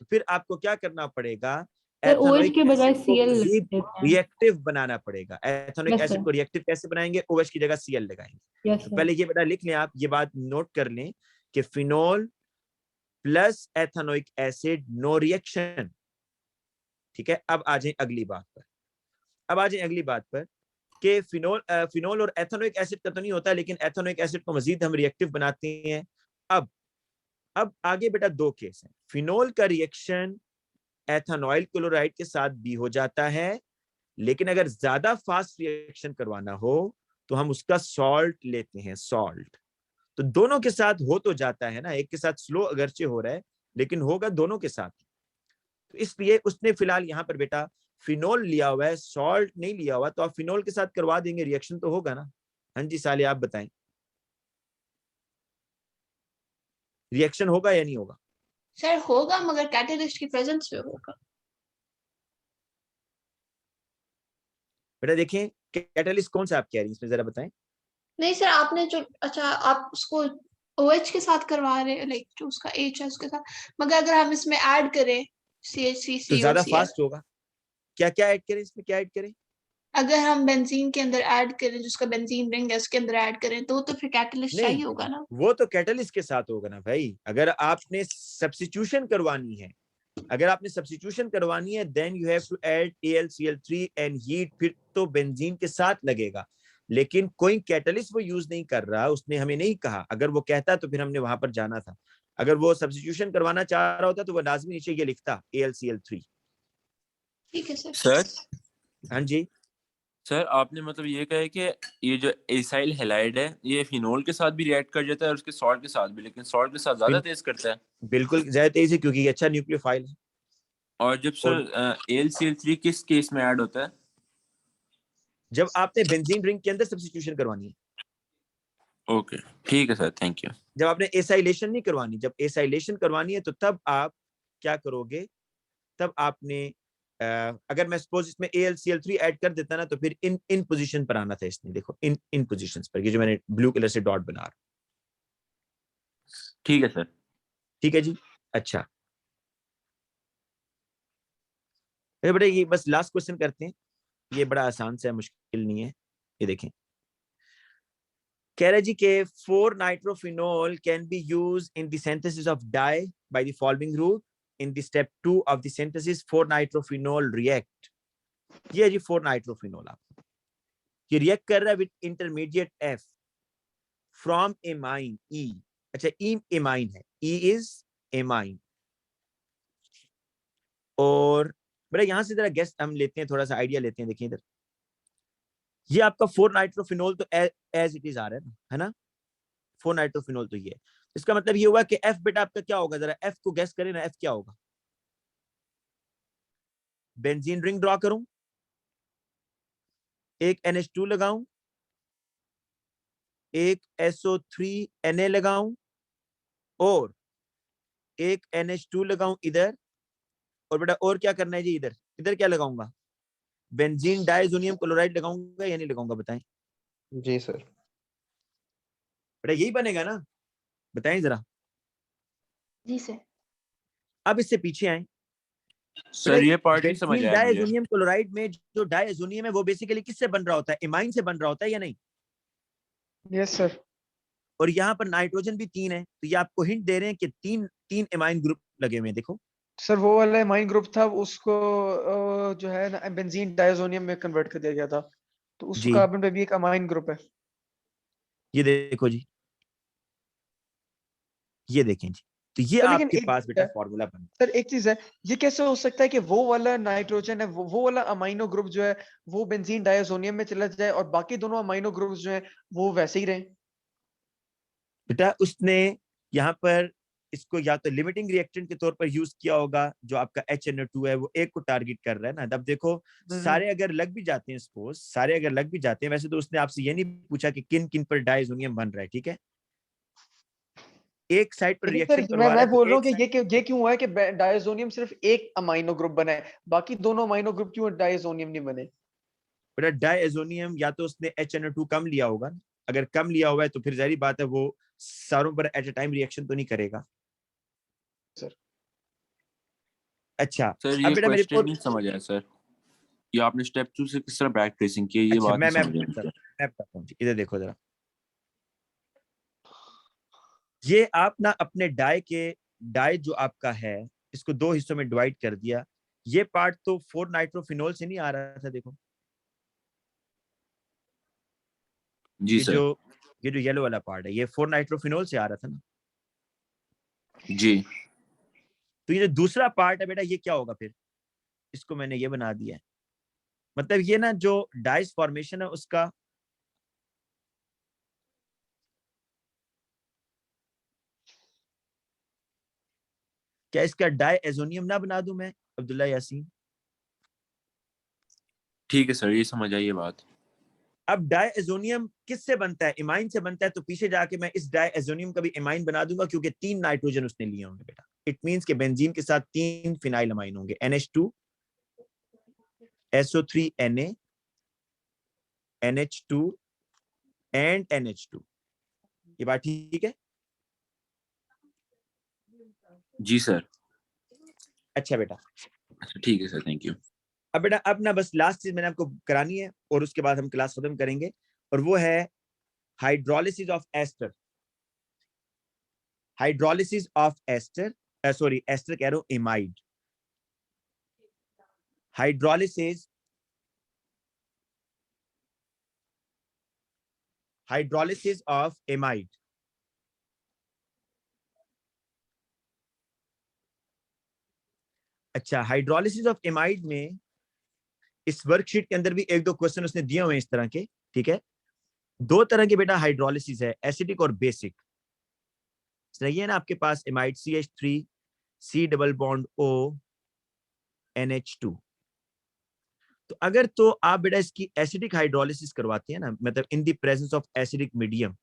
तो फिर आपको क्या करना पड़ेगा? सर OH एथेनोइक के बजाय एसिड को Cl मजीद देते हैं। रिएक्टिव बनाना पड़ेगा। एथेनोइक यस एसिड सर, को रिएक्टिव कैसे बनाएंगे? OH की जगह Cl लगाएंगे। यस तो सर। पहले ये बेटा लिख लें, आप ये बात नोट कर लें कि phenol plus ethanoic acid no reaction. ठीक है, अब आ जाए अगली बात पर। अब आ जाए अगली बात पर कि फिनोल और एथेनोइक एसिड का तो नहीं होता, लेकिन एथेनोइक एसिड को मजीद हम रिएक्टिव बनाते हैं। अब आगे बेटा दो केस हैं। फिनोल का रिएक्शन एथेनॉइल क्लोराइड के साथ भी हो जाता है, लेकिन अगर ज्यादा फास्ट रिएक्शन करवाना हो तो हम उसका सॉल्ट लेते हैं, सॉल्ट। तो दोनों के साथ हो तो जाता है ना, एक के साथ स्लो अगरचे हो रहा है लेकिन होगा दोनों के साथ। तो इसलिए उसने फिलहाल यहाँ पर बेटा फिनोल लिया हुआ है, सॉल्ट नहीं लिया हुआ, तो आप फिनोल के साथ करवा देंगे, रिएक्शन तो होगा ना। हाँ जी साले आप बताएं, रिएक्शन होगा या नहीं होगा? सर होगा, मगर कैटलिस्ट की प्रेजेंस में होगा। बेटा देखें कैटलिस्ट कौन सा आप कह रही हैं इसमें, जरा बताएं। नहीं सर, आपने जो, अच्छा आप उसको OH के साथ करवा रहे हैं, लाइक जो उसका H है उसके साथ, मगर अगर हम इसमें ऐड करें तो CH3COCl, ज्यादा फास्ट होगा। क्या क्या ऐड करें इसमें, क्या ऐड करें? अगर हम बेंजीन के अंदर ऐड करें, जिसका बेंजीन रिंग है उसके अंदर ऐड करें, तो फिर कैटलिस्ट नहीं, चाहिए होगा ना। वो तो कैटलिस्ट के साथ होगा ना भाई। अगर आपने सब्स्टिट्यूशन करवानी है, अगर आपने सब्स्टिट्यूशन करवानी है, then you have to add AlCl3 and heat, फिर तो बेंजीन के साथ लगेगा। लेकिन कोई कैटलिस्ट वो यूज नहीं कर रहा, उसने हमें नहीं कहा। अगर वो कहता तो फिर हमने वहां पर जाना था। अगर वो सब्स्टिट्यूशन करवाना चाह रहा होता तो वो लाजमी नीचे ये लिखता AlCl3। ठीक है सर। सर हाँ जी सर आपने मतलब ये कहा है कि ये जो एसाइल हैलाइड है ये फिनोल के साथ भी रिएक्ट कर जाता है और उसके सॉल्ट के साथ भी, लेकिन सॉल्ट के साथ ज्यादा तेज करता है। बिल्कुल ज्यादा तेजी, क्योंकि ये अच्छा न्यूक्लियोफाइल है। और जब सर AlCl3 किस केस में ऐड होता है? जब आपने बेंजीन रिंग के अंदर सब्स्टिट्यूशन करवानी है। ओके ठीक है सर, थैंक यू। जब आपने एसाइलेशन नहीं करवानी, जब एसाइलेशन करवानी है तो तब आप क्या करोगे, तब आपने अगर मैं सपोज इसमें AlCl3 ऐड कर देता ना, तो फिर इन पोजीशन पर आना था इसने। देखो इन पोजीशंस पर, ये जो मैंने ब्लू कलर से डॉट बना रहा। ठीक है सर। ठीक है जी। अच्छा बेटा ये बस लास्ट क्वेश्चन करते हैं, ये बड़ा आसान सा है, मुश्किल नहीं है। ये देखें, कह रहे जी के four nitrophenol can be use in the synthesis of dye by the following rule. In the step 2 of the synthesis four nitrophenol react. ये है जी 4-नाइट्रोफिनोल, आप ये रिएक्ट कर रहा है with intermediate F from amine E। अच्छा E एमाइन है, E इज एमाइन। और बेटा यहां से जरा गेस हम लेते हैं, थोड़ा सा आइडिया लेते हैं। देखिए इधर, ये आपका 4-नाइट्रोफिनोल तो एज इट इज आ रहा है ना। 4-नाइट्रोफिनोल तो ये है। इसका मतलब ये हुआ कि F बेटा आपका क्या होगा, जरा F को गेस करें ना, F क्या होगा। बेंजीन रिंग ड्रॉ करूं, एक NH2 लगाऊं, एक SO3Na लगाऊं, और एक NH2 लगाऊं इधर, और बेटा और क्या करना है जी, इधर इधर क्या लगाऊंगा, बेंजीन डाइजोनियम क्लोराइड लगाऊंगा या नहीं लगाऊंगा, बताएं। जी सर। बेटा यही बनेगा ना, बताएं जरा। जी सर। अब इससे पीछे आए। सर ये पार्ट नहीं समझ बेंजीन आया मुझे। डाइजोनियम क्लोराइड में जो डाइजोनियम है वो बेसिकली किससे बन रहा होता है, एमाइन से बन रहा होता है या नहीं। Yes sir. और यहाँ पर नाइट्रोजन भी 3 है, तो ये आपको हिंट दे रहे हैं कि तीन एमाइन ग्रुप लगे हुए हैं। देखो सर वो वाला एमाइन ग्रुप था, उसको जो है ना बेंजीन डायजोनियम में कन्वर्ट कर दिया गया था, तो उस जी, कार्बन पे भी एक अमाइन ग्रुप है। ये देखो जी, ये देखें जी, तो ये सर लेकिन आपके एक पास चीज बेटा है, फॉर्मूला बन। सर एक चीज है, ये कैसे हो सकता है कि वो वाला नाइट्रोजन है, वो वाला अमाइनो ग्रुप जो है वो बेंजीन डायजोनियम में चला जाए और बाकी दोनों अमाइनो ग्रुप्स जो हैं वो वैसे ही रहे। बेटा उसने यहाँ पर इसको या तो लिमिटिंग रिएक्टेंट के तौर पर यूज किया होगा, जो आपका HNO2 है वो एक को टारगेट कर रहा है ना। तब देखो सारे अगर लग भी जाते हैं, सपोज सारे अगर लग भी जाते हैं, वैसे तो उसने आपसे ये नहीं पूछा कि किन किन पर डाइजोनियम बन रहा है, ठीक है। एक साइड पर लेकिन रिएक्शन सर मैं करवा रहा मैं है तो बोल रहा हूँ एक कि साइड, ये क्यों हुआ है कि डायजोनियम सिर्फ एक अमाइनो ग्रुप बना है, बाकी दोनों अमाइनो ग्रुप क्यों डायजोनियम नहीं बने। बेटा डाइजोनियम या तो उसने HNO2 कम लिया होगा, अगर कम लिया हुआ है तो फिर जाहिर बात है वो सारों पर एट ए टाइम रिएक्शन तो नहीं करेगा। सर अच्छा सर अब ये बेटा मेरे क्वेश्चन को, नहीं समझ आया सर, ये आपने स्टेप 2 से किस तरह बैक ट्रेसिंग की, ये अच्छा बात नहीं मैं समझ बताता आई। हूँ, मैं बताता हूँ जी, इधर देखो जरा। ये आप ना अपने डाई जो आपका है इसको दो हिस्सों में डिवाइड कर दिया। ये पार्ट तो 4-नाइट्रोफिनोल से नहीं आ रहा था, देखो जी सर। ये जो येलो वाला पार्ट है ये 4 नाइट्रोफिनोल से आ रहा था ना। जी तो ये जो दूसरा पार्ट है बेटा ये क्या होगा फिर, इसको मैंने ये बना दिया है, मतलब ये ना जो डाइस फॉर्मेशन है उसका क्या इसका डाई एजोनियम ना बना दूं मैं अब्दुल्ला यासीन? ठीक है सर, ये समझ आई ये बात। अब डाई एजोनियम किससे बनता है? इमाइन से बनता है। तो पीछे जाके मैं इस डाई एजोनियम का भी इमाइन बना दूंगा क्योंकि 3 नाइट्रोजन उसने लिए होंगे बेटा। इट मींस कि बेंजीन के साथ 3 फिनाइल अमाइन होंगे, NH2 SO3 Na NH2 and NH2। ये बात ठीक है? जी सर। अच्छा बेटा, अच्छा ठीक है सर, थैंक यू। अब बेटा अब ना बस लास्ट चीज मैंने आपको करानी है और उसके बाद हम क्लास खत्म करेंगे, और वो है hydrolysis of ester. Hydrolysis of ester, sorry ester कह रहा हूं, इमाइड। Hydrolysis of इमाइड। अच्छा, हाइड्रोलिसिस ऑफ इमाइड में इस वर्कशीट के अंदर भी एक दो क्वेश्चन उसने दिए हुए हैं इस तरह के, ठीक है। 2 तरह के बेटा हाइड्रोलिसिस है, एसिडिक और बेसिक। सही है ना? आपके पास इमाइड CH3 C double bond O NH2। तो अगर तो आप बेटा इसकी एसिडिक हाइड्रोलिसिस करवाते हैं ना, मतलब in the presence of acidic medium,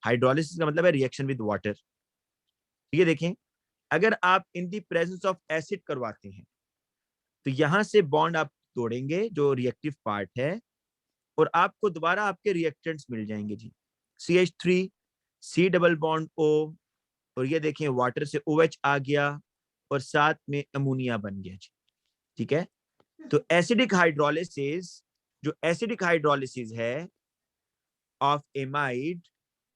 hydrolysis का मतलब है रिएक्शन विद वाटर। ये देखें, अगर आप in the presence of acid करवाते हैं तो यहां से बॉन्ड आप तोड़ेंगे जो रिएक्टिव पार्ट है, और आपको दोबारा आपके रिएक्टेंट्स मिल जाएंगे जी। CH3 C double bond O, और ये देखें वाटर से OH आ गया और साथ में अमोनिया बन गया जी, ठीक है। तो एसिडिक हाइड्रोलिसिस, जो एसिडिक हाइड्रोलिसिस है ऑफ एमाइड,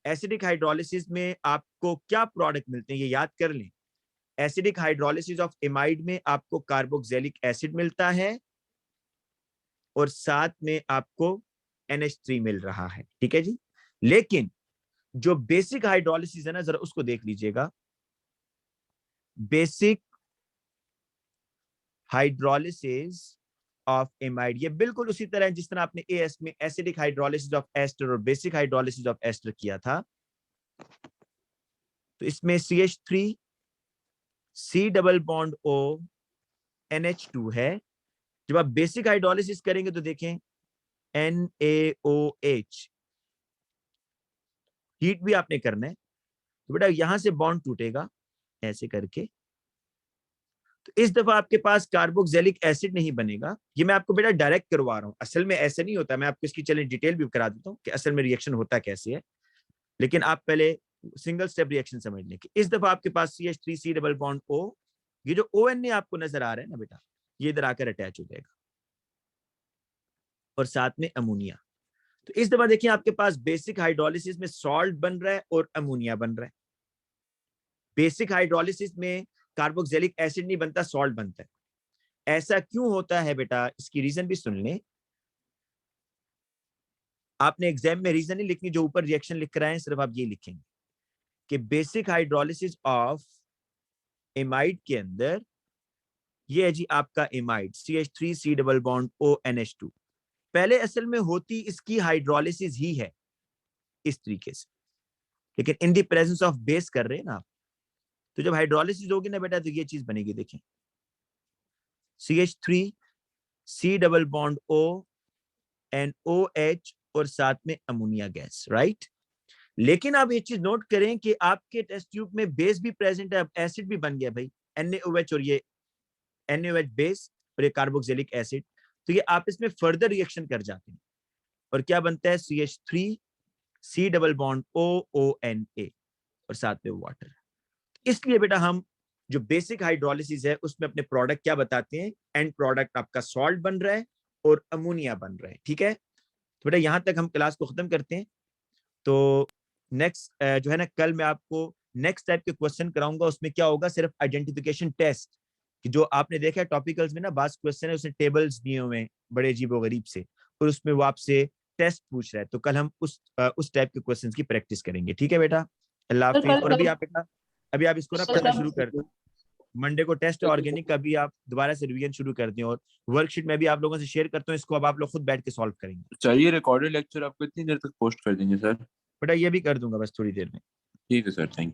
एसिडिक हाइड्रोलिसिस में आपको क्या प्रोडक्ट मिलते हैं ये याद कर लें। एसिडिक हाइड्रोलिसिस ऑफ एमाइड में आपको कार्बोक्सिलिक एसिड मिलता है और साथ में आपको NH3 मिल रहा है, ठीक है जी। लेकिन जो बेसिक हाइड्रोलिसिस है ना, जरा उसको देख लीजिएगा। बेसिक हाइड्रोलिसिस ऑफ एमाइड ये बिल्कुल उसी तरह जिस तरह आपने AS में एसिडिक हाइड्रोलिसिस ऑफ एस्टर और बेसिक हाइड्रोलिसिस ऑफ एस्टर किया था। तो इसमें CH3 C double bond O NH2 है। जब आप बेसिक हाइड्रोलिसिस करेंगे तो देखें NaOH, हीट भी आपने करना है। तो बेटा यहां से बॉन्ड टूटेगा ऐसे करके, तो इस दफा आपके पास कार्बोक्सिलिक एसिड नहीं बनेगा। ये मैं आपको बेटा डायरेक्ट करवा रहा हूं, असल में ऐसे नहीं होता। मैं आपको इसकी चलिए डिटेल भी करा देता हूं कि असल में रिएक्शन होता कैसे है, लेकिन आप पहले सिंगल स्टेप रिएक्शन समझ लें कि इस दफा आपके पास CH3 C double bond O, ये जो ONA आपको नजर आ रहा है ना बेटा, ये इधर आकर अटैच हो जाएगा और साथ में अमोनिया। तो इस दफा देखिए आपके पास बेसिक हाइड्रोलिसिस में सॉल्ट बन रहा है और अमोनिया बन रहा है। बेसिक हाइड्रोलिसिस में कार्बोक्सिलिक एसिड नहीं बनता, सॉल्ट बनता है। ऐसा क्यों होता है बेटा, इसकी रीजन भी सुन लें। आपने एग्जाम में रीजन नहीं लिखनी, जो ऊपर रिएक्शन लिख रहे हैं सिर्फ आप ये लिखेंगे कि बेसिक हाइड्रोलिसिस ऑफ एमाइड के अंदर ये है जी आपका amide CH3 C double bond O NH2। पहले असल में होती इसकी हाइड्रोलिसिस ही है इस तरीके से, लेकिन इन दी प्रेजेंस ऑफ बेस कर रहे हैं ना आप। तो जब हाइड्रोलिसिस होगी ना बेटा तो ये चीज बनेगी, देखें CH3 C double bond O NOH और साथ में अमोनिया गैस, राइट। लेकिन आप ये चीज नोट करें कि आपके टेस्ट ट्यूब में बेस भी प्रेजेंट है, अब एसिड भी बन गया भाई, NaOH, और ये NaOH बेस और ये कार्बोक्सिलिक एसिड। तो ये आपस में फर्दर रिएक्शन कर जाते हैं और क्या बनता है CH3 C double bond OONA और साथ में वाटर। इसलिए बेटा हम जो बेसिक हाइड्रोलिसिस है उसमें अपने प्रोडक्ट क्या बताते हैं, एंड प्रोडक्ट आपका सॉल्ट बन रहा है और अमोनिया बन रहा है, ठीक है। तो बेटा यहां तक हम क्लास को खत्म करते हैं। तो नेक्स्ट जो है ना, कल मैं आपको नेक्स्ट टाइप के क्वेश्चन कराऊंगा। उसमें क्या होगा, सिर्फ आइडेंटिफिकेशन टेस्ट, कि जो आपने देखा है टॉपिकल्स में ना, बास क्वेश्चन है उसने टेबल्स दिए हुए हैं बड़े अजीब व गरीब से, और उसमें वो आपसे टेस्ट पूछ रहा है, तो कल हम उस टाइप के क्वेश्चंस की प्रैक्टिस करेंगे। ठीक है बेटा, अल्लाह सर, हाफिज। कल और अभी कल आप बेटा, अभी आप इसको ना सर, पढ़ना कल शुरू कर दो। मंडे को टेस्ट है ऑर्गेनिक का, भी आप दोबारा से रिवीजन शुरू कर दें, और वर्कशीट में भी आप लोगों से शेयर करता हूँ, इसको अब आप लोग खुद बैठ के सॉल्व करेंगे। चाहिए रिकॉर्डेड लेक्चर आपको कितनी देर तक पोस्ट कर देंगे सर? बेटा ये भी कर दूंगा बस थोड़ी देर में। ठीक है सर, थैंक यू।